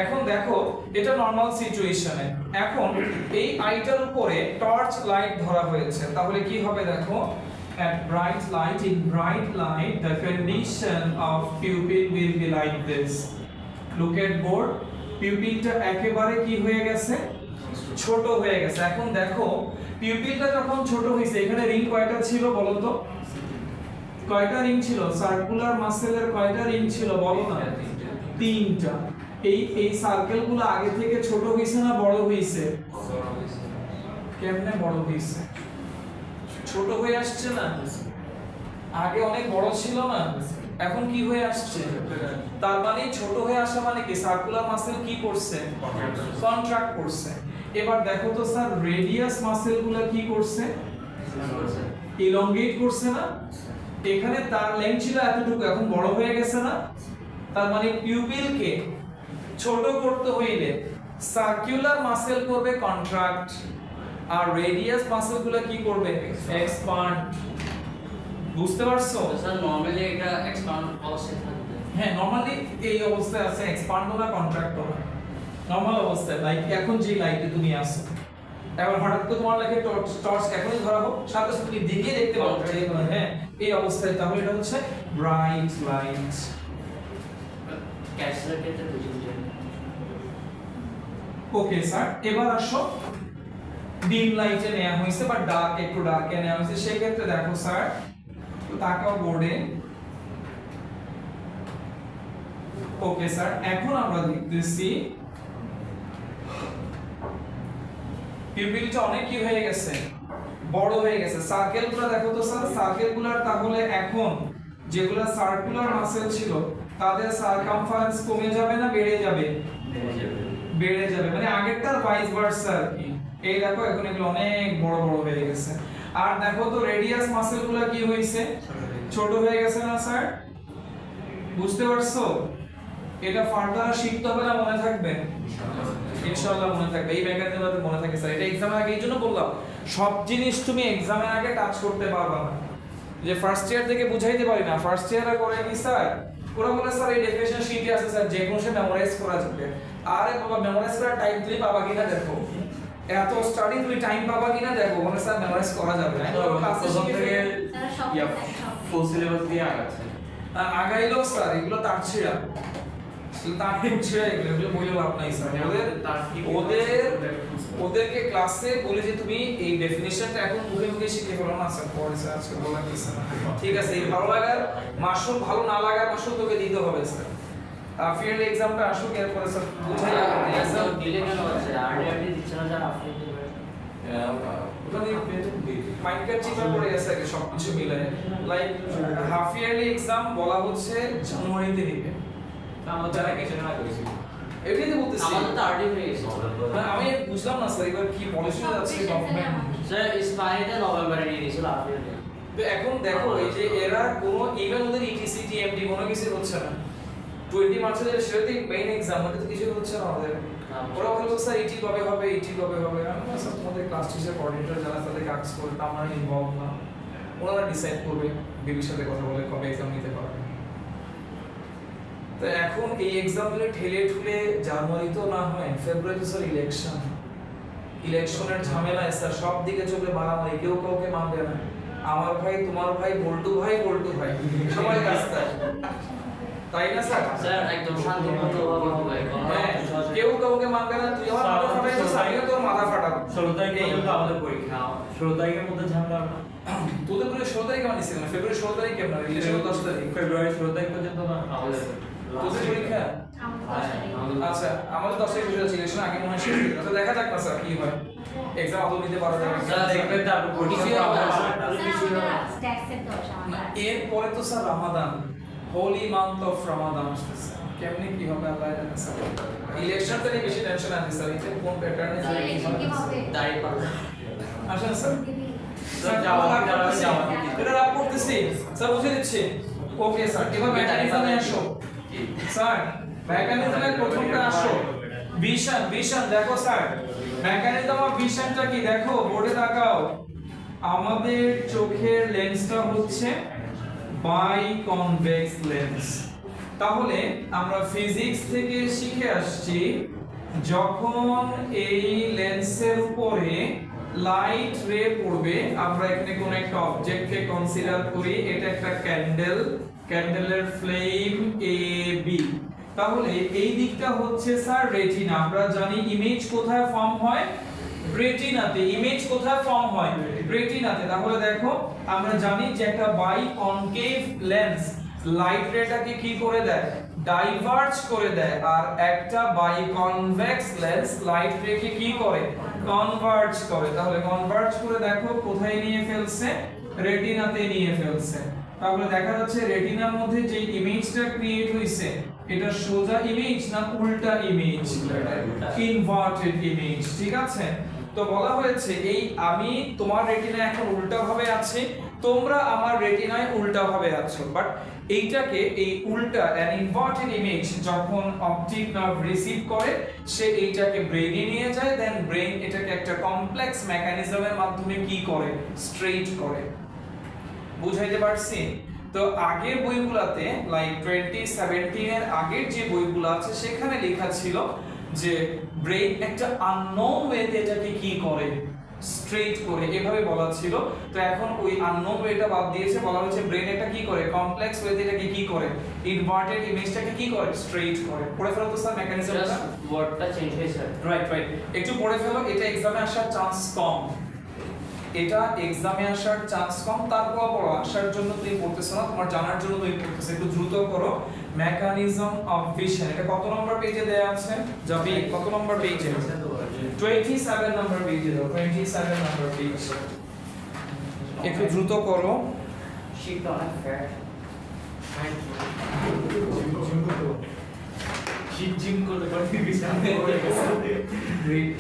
এখন দেখো এটা নরমাল সিচুয়েশনে, এখন এই আইটার উপরে টর্চ লাইট ধরা হয়েছে, তাহলে কি হবে দেখো, at bright light, in bright light the condition of pupil will be like this. Look at board, পিউপিলটা একেবারে কি হয়ে গেছে, ছোট হয়ে গেছে। এখন দেখো পিউপিলটা যখন ছোট হয়েছে এখানে রিং কয়টা ছিল বলো তো, কয়টা রিং ছিল? সার্কুলার মাসেলের কয়টা রিং ছিল বলো না? তিনটা। এই সার্কেলগুলো আগে থেকে ছোট হইছে না বড় হইছে? কেমনে বড় হইছে? ছোট হয়ে আসছে না? আগে অনেক বড় ছিল না, এখন কি হয়ে আসছে? তার মানে ছোট হয়ে আসা মানে কি, সার্কুলার মাসেল কি করছে, কন্ট্রাক্ট করছে। এবার দেখো তো স্যার রেডিয়াস মাসেলগুলো কি করছে, ইলংগেট করছে না? এখানে তার লেন্থ ছিল এতটুকু, এখন বড় হয়ে গেছে না? তার মানে পিউপিলকে ছোট করতে হইলে সার্কুলার মাসেল করবে কন্ট্রাক্ট আর রেডিয়াস মাসেলগুলো কি করবে, এক্সপান্ড। বুঝতে পারছো? স্যার নরমালি এটা এক্সপান্ড অবস্থায় থাকবে। হ্যাঁ, নরমালি এই অবস্থায় আছে, এক্সপান্ড না কন্ট্রাক্ট না, নরমাল অবস্থায়। লাইক এখন যে লাইটে তুমি আসো, এবার হঠাৎ করে তোমার লাইটে টর্চ এখনই ধরা হোক, সাথে সাথে তুমি দিকে দেখতে পাও যে হ্যাঁ এই অবস্থায়, তাহলে এটা হচ্ছে ব্রাইট লাইট। ক্যালকুলেটরটা বুঝিয়ে। ওকে স্যার, এবার আসো ডিম লাইটে নেওয়া হয়েছে বা ডার্ক, একটু ডার্কে নেওয়া হয়েছে। সেই ক্ষেত্রে দেখো স্যার, তাকাও বোর্ডে। ওকে স্যার, এখন আমরা দেখতেছি পিউপিলটা অনেক কি হয়ে গেছে, বড় হয়ে গেছে। সার্কেলগুলো দেখো তো স্যার, সার্কেলগুলোর তাহলে এখন যেগুলো সার্কুলার মাসেল ছিল তাদের সারকামফারেন্স কমে যাবে না বেড়ে যাবে? বেড়ে যাবে, মানে আগেরটার ভাইস ভার্সা আর কি। এই দেখো এখন এগুলো অনেক বড় বড় হয়ে গেছে। আর দেখো তো রেডিয়াস মাসেলগুলো কি হইছে, ছোট হয়ে গেছে না স্যার? বুঝতে পারছো? এটা ফার্দার শিখতে হবে না মনে থাকবে? ইনশাআল্লাহ মনে থাকবে, এই মেকানিজমটা মনে থাকে স্যার। এটা এক্সামের আগে এইজন্য বললাম, সব জিনিস তুমি এক্সামের আগে টাচ করতে পারবা না। যে ফার্স্ট ইয়ার থেকে বুঝাইতে পারি না, ফার্স্ট ইয়ারে করে কি স্যার, ওরা বলে স্যার এই ডেফিনেশন শিটে আছে স্যার, যে কোনো সে মেমোরাইজ করা যাবে। আরে বাবা, মেমোরাইজ করার টাইম তুমি পাবা কিনা দেখো, এত স্টাডি তুমি টাইম পাবা কিনা দেখো। মানে স্যার মেমোরাইজ করা যাবে না, ক্লাসে শিখে ফুল সিলেবাস দিয়ে আগাচ্ছে। আগাইলো স্যার, এগুলো তার ছিড়া, তার ছিড়া, এগুলো বলে লাভ নাই স্যার। ওদেরকে ক্লাসে বলে যে তুমি এই ডেফিনিশনটা এখন মুখে মুখে শিখে ফেলো না স্যার, পরে স্যার আজকে বলা কি স্যার, ঠিক আছে? এই ভালো লাগার মাসুল, ভালো না লাগার মাসুল তোকে দিতে হবে স্যার। ফিল্ড এক্সামটা আসুক, এরপরে স্যার বুঝাই এক্সাম দিলে কেন হচ্ছে আরডিআরডি দিচ্ছে না যারা আপনি মাইন্ডকার চিপা পড়ে গেছে আগে সবকিছু মিলে। লাইক হাফ ইয়ারলি এক্সাম বলা হচ্ছে জানুয়ারিতে দিবে, আমার যারা কিছু না করেছি এটাই তো বলতেছি। আমাদের তো আরডি হয়ে গেছে। আমি বুঝলাম না স্যার এবার কি পলিসি যাচ্ছে গভর্নমেন্ট। স্যার ইসপাইতে নভেম্বরে নিয়ে দিয়েছিল আরডিআরডি। তো এখন দেখো এই যে এরা কোনো ইভেন ওদের ইটিসি টিএমডি কোনো কিছু হচ্ছে না, 20 মার্চের সেটাতে মেইন এক্সাম, ওটা তো কিছু হচ্ছে না আমাদের। ওরা বললো স্যার এটি কবে হবে, এটি কবে হবে। আমি বললাম স্যার তোমাদের ক্লাস টিচার কোঅর্ডিনেটর যারা তাদেরকে আক্স করে তা আমরা ইনভলভ না, ওনারা ডিসাইড করবে, বিবির সাথে কথা বলে কবে এক্সাম নিতে পারবে। তো এখন এই এক্সামগুলো ঠেলে ঠুলে জানুয়ারি তো না হয়, ফেব্রুয়ারি স্যার ইলেকশন, ইলেকশনের ঝামেলায় স্যার সব দিকে চলে মারামারি, কেউ কাউকে মানবে না। আমার ভাই, তোমার ভাই, বল্টু ভাই, বল্টু ভাই, সবাই রাস্তায়, তাই না স্যার? স্যার একদম শান্তিপূর্ণভাবে হবে, হ্যাঁ, কেউ কাউকে মানবে না, তুই আমার মাথা ফাটাইছিস, আমিও তোর মাথা ফাটাবো। 16 তারিখ পর্যন্ত আমাদের পরীক্ষা, 16 তারিখের মধ্যে ঝামেলা হবে না। তোদের পুরো 16 তারিখে মানিস না, ফেব্রুয়ারি 16 তারিখ কেমন হবে? ইলেকশন 10 তারিখ, ফেব্রুয়ারি 16 তারিখ পর্যন্ত না আমাদের তোদের পরীক্ষা। আচ্ছা, আমাদের 10 তারিখ পর্যন্ত ইলেকশন, আগে মনে হয় শেষ হয়ে গেছে। দেখা যাক না স্যার কি হয়, এক্সাম আদৌ নিতে পারা যাবে স্যার দেখবেন তারপর পরীক্ষা এর পরে তো sir Ramadan, holy month of Ramadan আসতেছে, কেমনে কি হবে আল্লাহ জানে স্যার। ইলেকশনটা নিয়ে বেশি টেনশন আছে স্যার, এটা কোন প্যাটার্নে যাবে কি হবে তারিখ পাবে। আসেন স্যার, স্যার যাওয়া এটা রাপ করতেছি স্যার, বুঝে দিচ্ছি। ওকে স্যার, এবার মেকানিজমে আসো স্যার, মেকানিজমের প্রথমটা আসো। ভিশন দেখো স্যার, মেকানিজম অফ ভিশনটা কি দেখো, বোর্ডে তাকাও। আমাদের চোখের লেন্সটা হচ্ছে বাইকনভেক্স লেন্স। তাহলে আমরা ফিজিক্স থেকে শিখে আসছি, যখন এই লেন্সের উপরে লাইট রে পড়বে, আমরা এখানে কোন একটা অবজেক্টকে কনসিডার করি, এটা একটা ক্যান্ডেল, ক্যান্ডেলের ফ্লেম এ বি। তাহলে এই দিকটা হচ্ছে স্যার রেটিনা। আমরা জানি ইমেজ কোথায় ফর্ম হয়, রেটিনাতে। ইমেজ কোথায় ফর্ম হয়, রেটিনাতে। তাহলে দেখো আমরা জানি যে একটা বাইকনকেভ লেন্স লাইট রেটাকে কি করে দেয়, ডাইভার্জ করে দেয়, আর একটা বাইকনভেক্স লেন্স লাইট রেকে কি করে, কনভার্জ করে। তাহলে কনভার্জ করে দেখো কোথায় নিয়ে ফেলছে, রেটিনাতে নিয়ে ফেলছে। তাহলে দেখা যাচ্ছে রেটিনার মধ্যে যে ইমেজটা ক্রিয়েট হইছে, এটা সোজা ইমেজ না উল্টা ইমেজ, ইনভার্টেড ইমেজ, ঠিক আছে? তো বলা হয়েছে এই আমি তোমার রেটিনায় এখন উল্টা ভাবে আছে, তোমরা আমার রেটিনায় উল্টা ভাবে আছো, বাট এইটাকে এই উল্টা এন্ড ইনভার্টেড ইমেজ যখন অপটিক নার্ভ রিসিভ করে, সে এইটাকে ব্রেইনে নিয়ে যায়, দেন ব্রেইন এটাকে একটা কমপ্লেক্স মেকানিজমের মাধ্যমে কি করে, স্ট্রেইট করে। বুঝাইতে পারছি? তো আগের বইগুলোতে লাইক 2017 এর আগের যে বইগুলো আছে সেখানে লেখা ছিল যে ব্রেইন একটা আননোন ওয়েতে এটাকে কি করে, স্ট্রেইট করে, এভাবে বলা ছিল। তো এখন ওই আননোন ওয়েটা বাদ দিয়েছে, বলা হচ্ছে ব্রেইন এটা কি করে, কমপ্লেক্স ওয়েতে এটাকে কি করে, ইনভার্টেড ইমেজটাকে কি করে, স্ট্রেইট করে। পড়ে ফেলো তো স্যার মেকানিজমটা, ওয়ার্ডটা চেঞ্জ হয়েছে। রাইট রাইট, একটু পড়ে ফেলো, এটা এক্সামে আসার চান্স কম, এটা এক্সামে আসার চান্স কম। তারপর পড়ো, আসার জন্য তুমি পড়তেছ না, তোমার জানার জন্য তুমি পড়তেছ, একটু দ্রুত করো। মেকানিজম অফ ভিশন, এটা কত নম্বর পেজে দেয়া আছে? যাবি কত নম্বর পেজে? 27 নম্বর পেজে দাও, 27 নম্বর পেজ, একটু দ্রুত করো। শীতটা অনেক ফ্যাট। জিম করতে পারবি বিছানায় হয়ে গেছে। Great.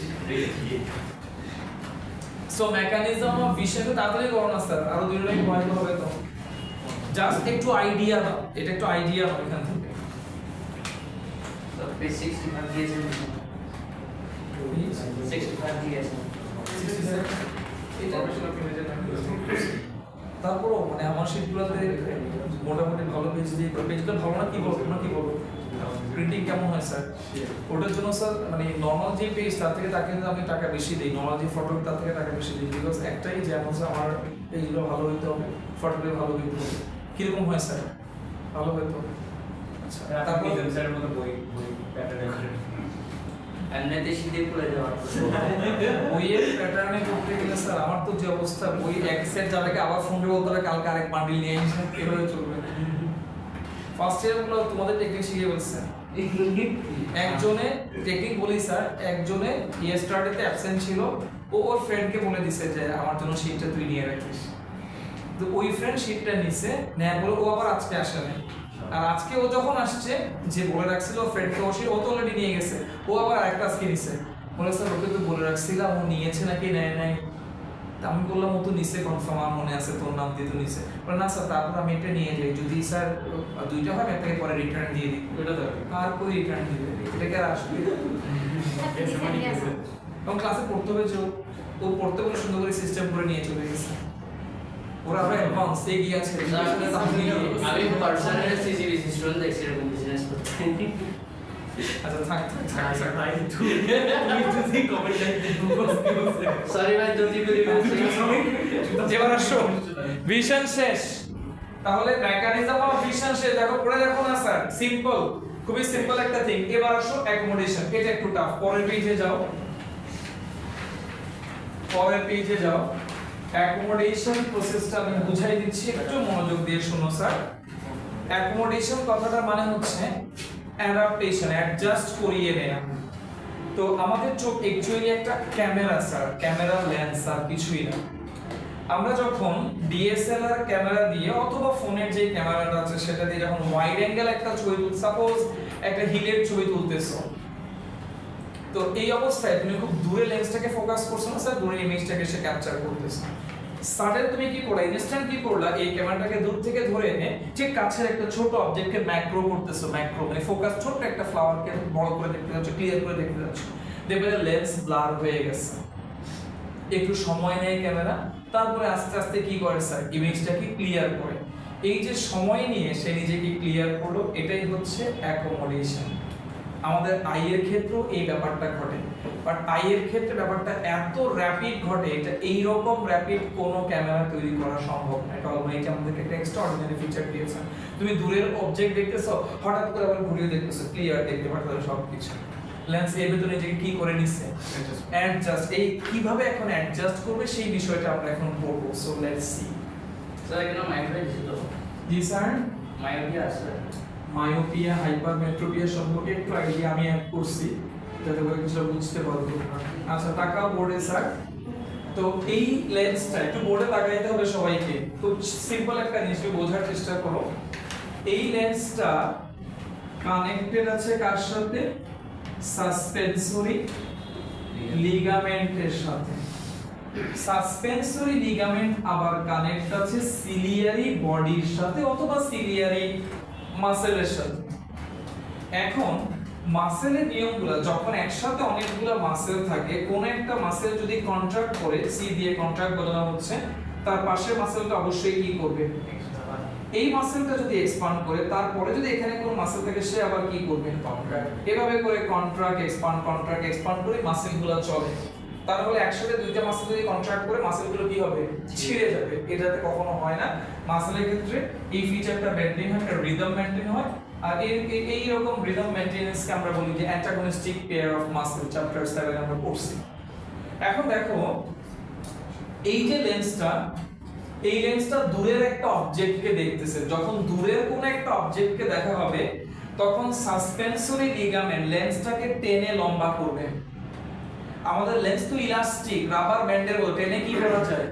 So mechanism of vision তাড়াতাড়ি করো না স্যার, আরো 2 লাইন পয়েন্ট হবে তো। জাস্ট একটু আইডিয়া দাও, এটা একটু আইডিয়া দাও এখান থেকে। তো পেজ 65 দিয়েছেন, 65 দিয়েছেন। এটা আসলে পেজে না, তারপরও মানে আমার শিটগুলোতে মোটামুটি ভালো পেজ দিয়ে, পেজটা ভালো না কি বলবো, না কি বলবো, প্রিন্টিং কেমন হয় স্যার? ওটার জন্য স্যার মানে নর্মাল যে পেজ তার থেকে তাকে আমি টাকা বেশি দিই, নর্মাল যে ফটো তার থেকে টাকা বেশি দিই, বিকজ একটাই যেমন স্যার আমার পেজগুলো ভালো হইতে হবে, ফটোগুলো ভালো হইতে হবে। কিরকম হয় স্যার? ভালো হইতো। আচ্ছা, তারপর স্যারের মতো বই প্যাটার্নে করে এমনিতে শীতে পড়ে যাওয়ার বইয়ের প্যাটার্নে করতে গেলে স্যার আমার তো যে অবস্থা, বই এক সেট যাবে, আবার ফোনে বলতে হবে কালকে আরেক বান্ডিল নিয়ে এসে, এভাবে চলবে। ফার্স্ট ইয়ার গুলো তোমাদের টেকনিক শিখে বলছে, একজনে টেকনিক বলি স্যার, একজনে ইয়েস্টারডেতে অ্যাবসেন্ট ছিল, ও ওর ফ্রেন্ডকে বলে দিছে যে আমার জন্য শীটটা তুই নিয়ে রাখিস। তো ওই ফ্রেন্ড শীটটা নিছে, নেয়ার পরে ও আবার আজকে আসে না, আর আজকে ও যখন আসছে যে বলে রাখছিল ফ্রেন্ডকে, ও তো অলরেডি নিয়ে গেছে, ও আবার আরেকটা আজকে নিছে। বলে স্যার ওকে তো বলে রাখছিলাম, ও নিয়েছে নাকি নেয় নাই। আমি বললাম ও তো নিচে কনফার্ম, আমার মনে আছে তোর নাম দিয়ে তো নিচে। বলে না স্যার, তারপর আমি এটা নিয়ে যাই, যদি স্যার দুইটা হয় একটাকে পরে রিটার্ন দিয়ে দিই। এটা তো আর কই রিটার্ন দিবে, এটাকে আর আসবে এবং ক্লাসে পড়তে হবে যে ও পড়তে বলে সুন্দর করে সিস্টেম করে নিয়ে চলে গেছে ওরা আবার অ্যাডভান্স এগিয়ে আছে আমি পার্সোনালি সিজিবিসি স্টুডেন্ট দেখছি এরকম বিজনেস করতে আচ্ছা থাক থাক থাক ভাই তুই যদি কমেন্ট সরি ভাই যদি বলি এবার আসো ভিশন শেষ তাহলে মেকানিজম অফ ভিশন শেষ দেখো পড়ে দেখো না স্যার সিম্পল খুবই সিম্পল একটা থিং এবার আসো অ্যাকোমোডেশন এটা একটু টাফ পরের পেজে যাও অ্যাকোমোডেশন প্রসেসটা আমি বুঝাই দিচ্ছি একটু মনোযোগ দিয়ে শুনো স্যার অ্যাকোমোডেশন কথাটার মানে হচ্ছে অ্যাডাপ্টেশন অ্যাডজাস্ট করিয়ে নেওয়া তো আমাদের চোখ অ্যাকচুয়ালি একটা ক্যামেরা স্যার ক্যামেরা লেন্স আর কিছুই না আমরা যখন ডিএসএলআর ক্যামেরা দিয়ে অথবা ফোনের যে ক্যামেরাটা আছে সেটা দিয়ে যখন ওয়াইড অ্যাঙ্গেল একটা ছবি তুল সাপোজ একটা হিলের ছবি তুলতেছো তো এই অবস্থায় তুমি খুব দূরে লেন্সটাকে ফোকাস করছো না স্যার দূরের ইমেজটাকে সে ক্যাপচার করতেছে সাডেন তুমি কি করলা ইনস্ট্যান্ট কি করলা এই ক্যামেরাটাকে দূর থেকে ধরে এনে যে কাছের একটা ছোট অবজেক্টকে ম্যাক্রো করতেছো ম্যাক্রো মানে ফোকাস ছোট একটা ফ্লাওয়ারকে বড় করে দেখতে যাচ্ছ ক্লিয়ার করে দেখতে যাচ্ছ দেখবে লেন্স ব্লার হয়ে গেছে একটু সময় নেয় ক্যামেরা তারপরে আস্তে আস্তে কি করে স্যার ইমেজটাকে ক্লিয়ার করে এই যে সময় নিয়ে সে নিজেকে ক্লিয়ার করলো এটাই হচ্ছে অ্যাকোমোডেশন আমাদের আই এর ক্ষেত্রেও এই ব্যাপারটা ঘটে বাট আই এর ক্ষেত্রে ব্যাপারটা এত র্যাপিড ঘটে এটা এই রকম র্যাপিড কোনো ক্যামেরা তৈরি করা সম্ভব না এটা অলরেডি আমাদেরকে একটা এক্সট্রাঅর্ডিনারি ফিচার দিয়েছে তুমি দূরের অবজেক্ট দেখতেছো হঠাৎ করে আবার ঘুরিয়ে দেখতেছো ক্লিয়ার দেখতে পাচ্ছো সবকিছু লেন্স এর ভিতরে নিজেকে কি করে নিচ্ছে অ্যাডজাস্ট এই কিভাবে এখন অ্যাডজাস্ট করবে সেই বিষয়টা আমরা এখন পড়বো সো লেটস সি স্যার এখানে মাইক্রো ছিল জি স্যার মায়োপিয়া আছে মায়োপিয়া হাইপারমেট্রোপিয়া সম্পর্কে একটু আইডিয়া আমি অ্যাড করছি যাতে করে কিছু বুঝতে পারবো আচ্ছা টাকা বোর্ডে স্যার তো এই লেন্সটা একটু বোর্ডে তাকাইতে হবে সবাইকে খুব সিম্পল একটা জিনিস বোঝার চেষ্টা করো এই লেন্সটা কানেক্টেড আছে কার সাথে সাসপেনসরি লিগামেন্টের সাথে সাসপেনসরি লিগামেন্ট আবার কানেক্ট আছে সিলিয়ারি বডির সাথে অথবা সিলিয়ারি মাসেলের সাথে এখন মাসেলের নিয়মগুলো যখন একসাথে অনেকগুলো মাসেল থাকে কোন একটা মাসেল যদি কন্ট্রাক্ট করে সি দিয়ে কন্ট্রাক্ট বোঝানো হচ্ছে তার পাশের মাসেলটা অবশ্যই কি করবে এই মাসেলটা যদি এক্সপান্ড করে তারপরে যদি এখানে কোন মাসেল থাকে সে আবার কি করবে এভাবে করে কন্ট্রাক্ট এক্সপান্ড করে মাসেলগুলো চলে তাহলে একসাথে দুইটা মাসেল যদি কন্ট্রাক্ট করে মাসেলগুলো কি হবে ছিঁড়ে যাবে এটাতে কখনো হয় না মাসেলের ক্ষেত্রে এই ফিচারটা মেইনটেইন হয় একটা রিদম মেইনটেইন হয় আর এই রকম রিদম মেইনটেনেন্সকে আমরা বলি যে antagonistic pair of muscle chapter 7 আমরা পড়ছি এখন দেখো এই যে লেন্সটা এই লেন্সটা দূরের একটা অবজেক্টকে দেখতেছে যখন দূরের কোন একটা অবজেক্টকে দেখা হবে তখন সাসপেনসরি লিগামেন্ট লেন্সটাকে টেনে লম্বা করবে আমাদের লেন্স তো ইলাস্টিক রাবার ব্যান্ডের মতো টেনে কি করা যায়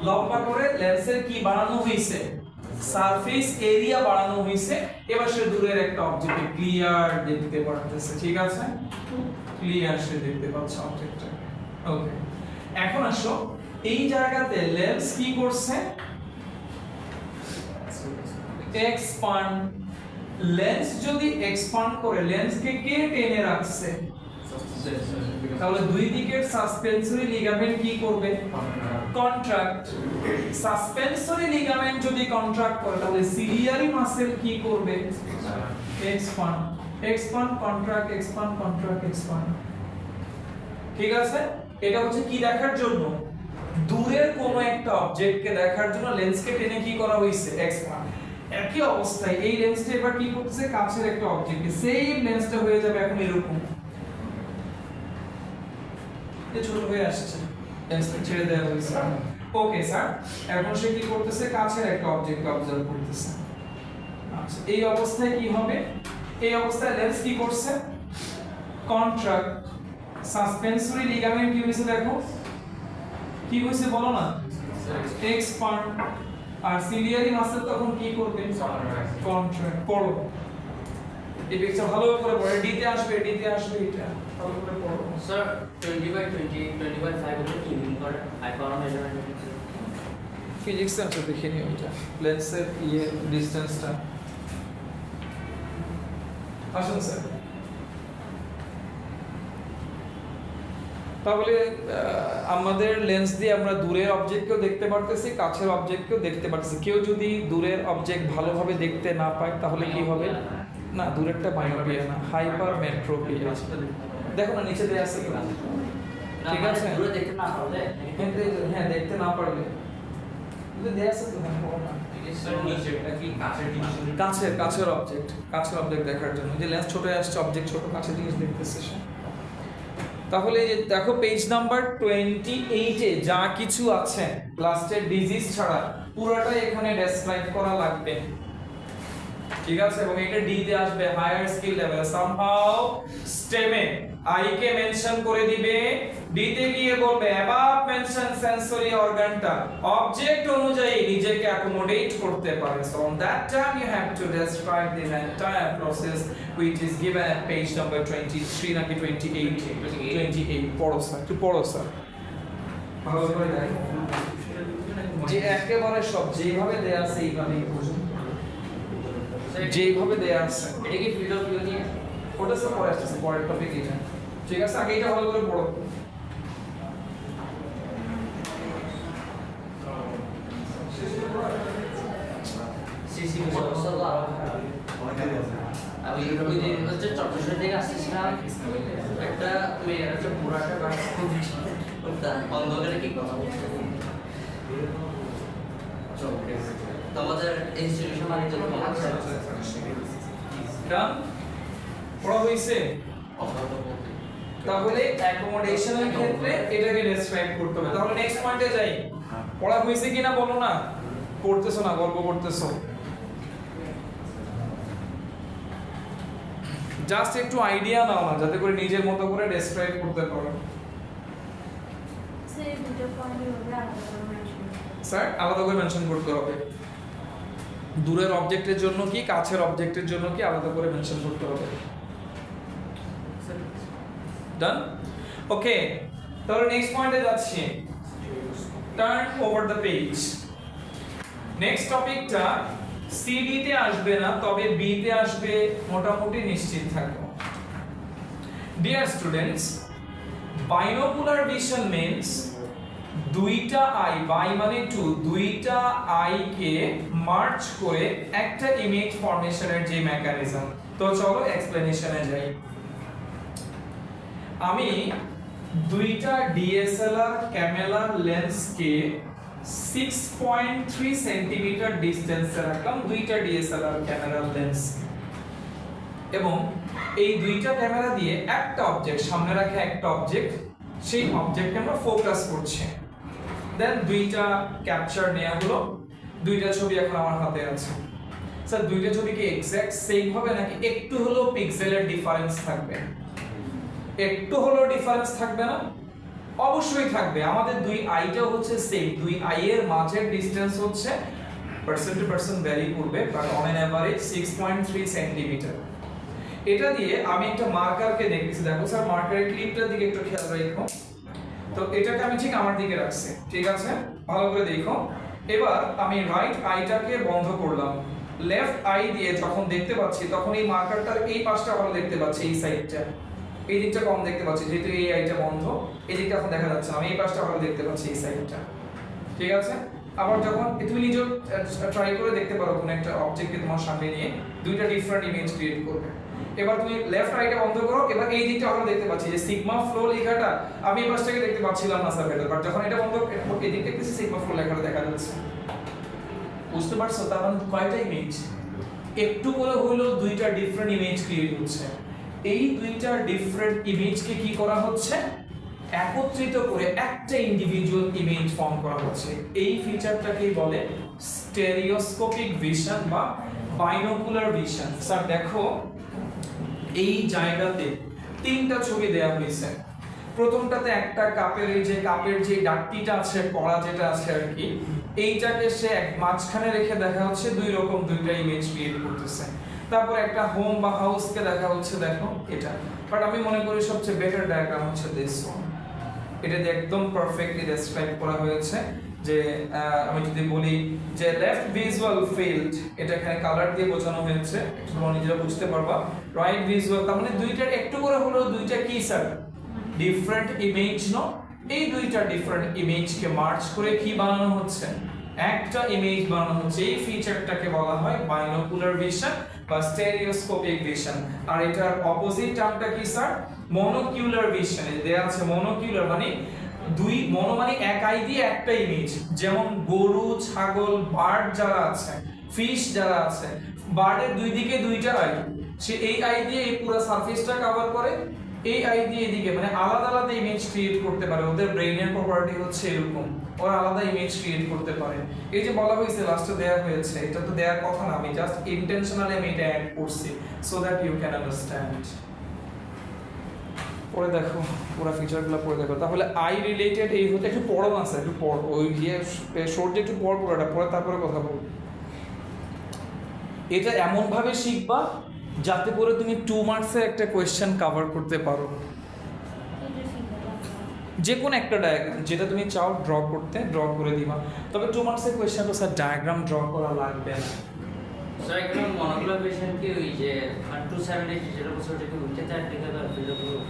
লম্বা করে লেন্সের কি বাড়ানো হইছে সারফেস এরিয়া বাড়ানো হইছে এবার সে দূরের একটা অবজেক্টকে ক্লিয়ার দেখতে পারতেছে ঠিক আছে ক্লিয়ার সে দেখতে পাচ্ছে অবজেক্টটা ওকে এখন আসো এই জায়গাতে লেন্স কি করছে এক্সপান্ড লেন্স যদি এক্সপান্ড করে লেন্সকে কে টেনে রাখছে তাহলে দুই দিকের সাসপেনসরি লিগামেন্ট কি করবে কন্ট্রাক্ট সাসপেনসরি লিগামেন্ট যদি কন্ট্রাক্ট করে তাহলে সিলিয়ারি মাসেল কি করবে এক্সপান্ড কন্ট্রাক্ট এক্সপান্ড ঠিক আছে এটা হচ্ছে কি দেখার জন্য দূরের কোন একটা অবজেক্টকে দেখার জন্য লেন্সকে টেনে কি করা হইছে এক্সপান্ড একই অবস্থায় এই লেন্সটা এবার কি করতেছে কাছের একটা অবজেক্টকে সেম লেন্সটা হয়ে যাবে এখন এরকম এই ছোট হয়ে আসছে লেন্সটা ছেড়ে দেওয়া হয়েছে ওকে স্যার এখন সে কি করতেছে কাছের একটা অবজেক্টকে অবজার্ভ করতেছে আচ্ছা এই অবস্থায় কি হবে এই অবস্থায় লেন্স কি করছে কন্ট্রাক্ট সাসপেনসরি লিগামেন্ট কি হইছে দেখো কি হইছে বলো না এক্সপান্ড আর সিলিয়ারি মাসেল তখন কি করবে কন্ট্রাক্ট পড়ো এই পিকচার ভালো করে পড়ো ডিতে আসবে এটা ভালো করে পড়ো স্যার 20/20 হলো কি মিন করে হাইপার মেজারমেন্ট ফিজিক্সে আছে দেখে নিও এটা লেন্সের ডিসটেন্সটা আসুন স্যার তাহলে আমাদের লেন্স দিয়ে আমরা দূরের অবজেক্টকেও দেখতে পারতেছি, কাছের অবজেক্টকেও দেখতে পারতেছি। কেউ যদি দূরের অবজেক্ট ভালোভাবে দেখতে না পায় তাহলে কি হবে? না, দূরেরটা মায়োপিয়া না, হাইপারমেট্রোপিয়া। দেখো না নিচে দেয়া আছে তো, ঠিক আছে? দূরে দেখতে না পারলে কিন্তু হ্যাঁ, দেখতে না পারলে কিন্তু দেয়া আছে তো, হ্যাঁ, বলো না। নিচেরটা কি কাছের জিনিস? কাছের অবজেক্ট দেখার জন্য যে লেন্স ছোট আসছে, অবজেক্ট ছোট, কাছের জিনিস দেখতেছে সে। তাহলে এই যে দেখো পেজ নাম্বার 28 যা কিছু আছে লাস্টের ডিজিজ ছাড়া পুরোটাই এখানে ডেসক্রাইব করা লাগবে, ঠিক আছে? এবং এটা ডি তে আসবে হায়ার স্কিল লেভেল। সামহাউ স্টেমে আই কে মেনশন করে দিবে, ডি তে গিয়ে বলবে অ্যাবাভ মেনশন সেন্সরি অর্গানটা অবজেক্ট অনুযায়ী নিজেকে অ্যাকোমোডেট করতে পারে। So on that time you have to describe this entire process which is given at page number 23 নাকি 28 পড়ো স্যার, একটু পড়ো স্যার, ভালো করে দেখো যে একেবারে সব যেভাবে দেয়া আছে এইভাবেই বুঝুন, যেভাবে দেয়া আছে। এটা কি ফিল্ড অফ ভিউ নিয়ে ওটা সব পরে আসছে, পরের টপিক এটা, ঠিক আছে? আগে এটা ভালো করে পড়ো। সিসি মশলা আরো আমি ওই দিন হচ্ছে চট্টগ্রাম থেকে আসছিলাম, একটা মেয়ে হচ্ছে পুরাটা বাসা খুব অন্ধকারে কি কথা বলছে তোমাদের ইনস্টিটিউশন মানে জন্য ডান, পড়া হইছে? তাহলে অ্যাকোমোডেশনের ক্ষেত্রে এটাকে ডেসক্রাইব করতে হবে। তাহলে নেক্সট পয়েন্টে যাই। পড়া হইছে কিনা বলো না, পড়তেছো না, গল্প করতেছো। জাস্ট একটু আইডিয়া নাও না, যাতে করে নিজের মতো করে ডেসক্রাইব করতে পারো। স্যার আলাদা করে মেনশন করতে হবে। দূরের অবজেক্টের জন্য কি, কাছের অবজেক্টের জন্য কি আলাদা করে মেনশন করতে হবে। ডান, ওকে। তাহলে নেক্সট পয়েন্টে যাচ্ছি। Turn over the page. Next টপিকটা সিডি তে আসবে না, তবে বি তে আসবে মোটামুটি নিশ্চিত থাকো। Dear students, binocular vision means দুইটা আই, বাই মানে টু, দুইটা আই কে মার্চ করে একটা ইমেজ ফরমেশনের যে মেকানিজম। তো চলো এক্সপ্লেনেশনে যাই। আমি দুইটা ডিএসএলআর ক্যামেরা লেন্সকে 6.3 সেন্টিমিটার ডিসটেন্সে রাখলাম, দুইটা ডিএসএলআর ক্যামেরা লেন্স, এবং এই দুইটা ক্যামেরা দিয়ে একটা অবজেক্ট সামনে রাখে, একটা অবজেক্ট, সেই অবজেক্টকে আমরা ফোকাস করছি। দেন দুইটা ক্যাপচার নেওয়া হলো, দুইটা ছবি এখন আমার হাতে আছে। স্যার দুইটা ছবি কি এক্সাক্ট সেম হবে নাকি একটু হলেও পিক্সেলের ডিফারেন্স থাকবে? একটু হলেও ডিফারেন্স থাকবে না? অবশ্যই থাকবে। আমাদের দুই আইটা হচ্ছে সেম, দুই আই এর মাঝের ডিসটেন্স হচ্ছে পার্সন টু পার্সন ভ্যারি করবে, but on an average 6.3 centimetre. এটা দিয়ে আমি একটা মার্কারকে দেখতেছি, দেখো স্যার মার্কারের ক্লিপটার দিকে একটু খেয়াল রাখো। তো এটাকে আমি ঠিক আমার দিকে রাখছি, ঠিক আছে? ভালো করে দেখো। এবার আমি রাইট আইটাকে বন্ধ করলাম, লেফট আই দিয়ে যখন দেখতে পাচ্ছি তখন এই মার্কারটার এই পাশটা ভালো দেখতে পাচ্ছি, এই সাইডটা, এই দিকটা কম দেখতে পাচ্ছি যেহেতু এই আইটা বন্ধ, এই দিকটা এখন দেখা যাচ্ছে না, আমি এই পাশটা ভালো দেখতে পাচ্ছি, এই সাইডটা, ঠিক আছে? আবার যখন তুমি নিজে ট্রাই করে দেখতে পারো কোন একটা অবজেক্টকে তোমার সামনে নিয়ে দুইটা ডিফারেন্ট ইমেজ ক্রিয়েট করবে। এবার তুমি লেফট আইটা বন্ধ করো, এবার এই দিকটা আমরা দেখতে পাচ্ছি যে সিগমা ফ্লো লেখাটা আমি এই পাশটাকে দেখতে পাচ্ছিলাম না স্যার ভেতর, বাট যখন এটা বন্ধ এই দিকটা কিছু সিগমা ফ্লো লেখাটা দেখা যাচ্ছে। বুঝতে পারছো? তার মানে কয়টা ইমেজ? একটু করে হলো দুইটা ডিফারেন্ট ইমেজ ক্রিয়েট হচ্ছে। এই দুইটা ডিফারেন্ট ইমেজকে কি করা হচ্ছে? একত্রিত করে একটা ইন্ডিভিজুয়াল ইমেজ ফর্ম করা হচ্ছে। এই ফিচারটাকেই বলে স্টেরিওস্কোপিক ভিশন বা বাইনোকুলার ভিশন। স্যার দেখো এই জায়গাতে তিনটা ছবি দেয়া হয়েছে। প্রথমটাতে একটা কাপের এই যে কাপের যে ডাকটিটা আছে, কড়া যেটা আছে আর কি, এইটাকে সে এক মাঝখানে রেখে দেখা হচ্ছে দুই রকম দুইটা ইমেজ ক্রিয়েট করতেছে। তারপর একটা হোম বা হাউসকে দেখা হচ্ছে, দেখো এটা। বাট আমি মনে করি সবচেয়ে বেটার ডায়াগ্রাম হচ্ছে দিস ওয়ান। এটাতে একদম পারফেক্টলি ডেসক্রাইব করা হয়েছে যে আমি যদি বলি যে লেফট ভিজুয়াল ফিল্ড, এটা এখানে কালার দিয়ে বোঝানো হয়েছে, তোমরা নিজেরা বুঝতে পারবা। রাইট ভিজুয়াল, তার মানে দুইটার একটু করে হলো দুইটা কি স্যার? ডিফারেন্ট ইমেজ নো, এই দুইটা ডিফারেন্ট ইমেজকে মার্জ করে কি বানানো হচ্ছে, একটা ইমেজ বানানো হচ্ছে। এই ফিচারটাকে বলা হয় বাইনোকুলার ভিশন বা স্টেরিওস্কোপিক ভিশন। আর এটার অপোজিট টার্মটা কি স্যার? মনোকিউলার ভিশন। দেয়া আছে মনোকিউলার মানে মনো মানে এক আই দিয়ে একটা ইমেজ। যেমন গরু, ছাগল, বার্ড যারা আছে, ফিশ যারা আছে, বার্ডের দুই দিকে দুইটা আই, সে এই আই দিয়ে এই পুরো সারফেসটা কভার করে, এই আই দিয়ে এদিকে মানে আলাদা আলাদা ইমেজ ক্রিয়েট করতে পারে। ওদের ব্রেইনের প্রপার্টি হচ্ছে এরকম, ওরা আলাদা ইমেজ ক্রিয়েট করতে পারে। এই যে বলা হয়েছে লাস্টে দেয়া হয়েছে, এটা তো দেয়ার কথা না, আমি জাস্ট ইন্টেনশনালি আমি এটা অ্যাড করছি so that you can understand. পরে দেখো পুরো ফিচারগুলো পরে দেখো। তাহলে আই রিলেটেড এই হতে একটু পড়ো না স্যার, একটু পড়, ওই যে শর্ট একটু পড় পুরোটা, পরে তারপরে কথা বল। এটা এমন ভাবে শিখবা যাতে করে তুমি 2 মার্কসের একটা কোয়েশ্চেন কভার করতে পারো। যে কোনো একটা ডায়াগ্রাম যেটা তুমি চাও ড্র করতে, ড্র করে দিবা। তবে 2 মার্কসের কোয়েশ্চেন তো স্যার ডায়াগ্রাম ড্র করা লাগবে না। স্যার এখানে মনোকুলার ভিশন কি ওই যে 270 যেটা বলছো ওটা কি উঠে তার দিকে দর ফিজিক্যাল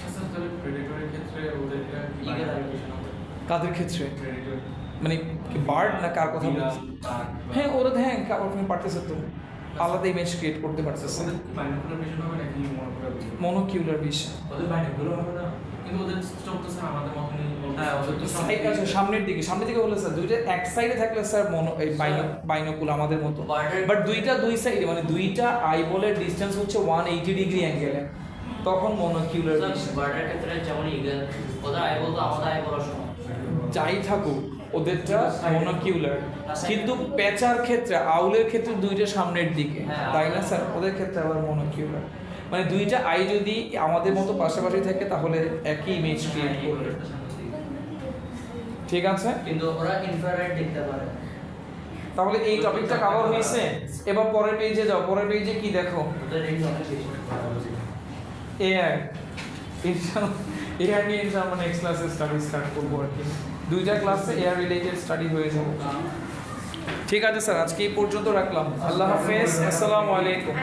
আচ্ছা তাহলে প্রেডিটরের ক্ষেত্রে ওদের লিগ্যাল অ্যাপ্লিকেশন হবে। কাদের ক্ষেত্রে প্রেডিটর মানে বার্ড না কার কথা বলছো? হ্যাঁ ওরা হ্যাঁ আপনি পারতেছে তো আলাদা ইমেজ ক্রিয়েট করতে পারতেছে। ওদের বাইনোকুলার ভিশন হবে নাকি মনোকুলার ভিশন? মনোকিউলার ভিশন। ওদের বাইনোকুলার হবে না, কিন্তু ওদের চোখ তো স্যার আমাদের মতনই। হ্যাঁ, ওদের তো সাইড আছে সামনের দিকে হলে স্যার দুইটা এক সাইডে থাকলে স্যার এই বাইনোকুল আমাদের মতো, বাট দুইটা দুই সাইডে মানে দুইটা আইবলের ডিসটেন্স হচ্ছে 180 ডিগ্রি অ্যাঙ্গেলে, তখন মনোকিউলার ভিশন। বার্ডের ক্ষেত্রে যেমন ইগল ওদের আইবল তো আমাদের আইবলের সমান। যাই থাকুক ওদেরটা মনোকিউলার, কিন্তু পেঁচার ক্ষেত্রে আউলের ক্ষেত্রে দুইটা সামনের দিকে, তাই না স্যার? ওদের ক্ষেত্রে আবার মনোকিউলার মানে দুইটা আই যদি আমাদের মতো পাশাপাশি থাকে তাহলে একই ইমেজ ক্রিয়েট করবে। ঠিক আছে, কিন্তু ওরা ইনফ্রারেড দেখতে পারে। তাহলে এই টপিকটা কভার হয়েছে। এবার পরের পেজে যাও, পরের পেজে কি দেখো? ওদের এই অনেক বেশি। এআই এআই নিয়ে আমরা নেক্সট ক্লাসে স্টার্ট করবো আর কি। দুইটা ক্লাসে এআই রিলেটেড স্টাডি হয়ে যাবে। ঠিক আছে স্যার, আজকে এই পর্যন্ত রাখলাম। আল্লাহ হাফেজ, আসসালামু আলাইকুম।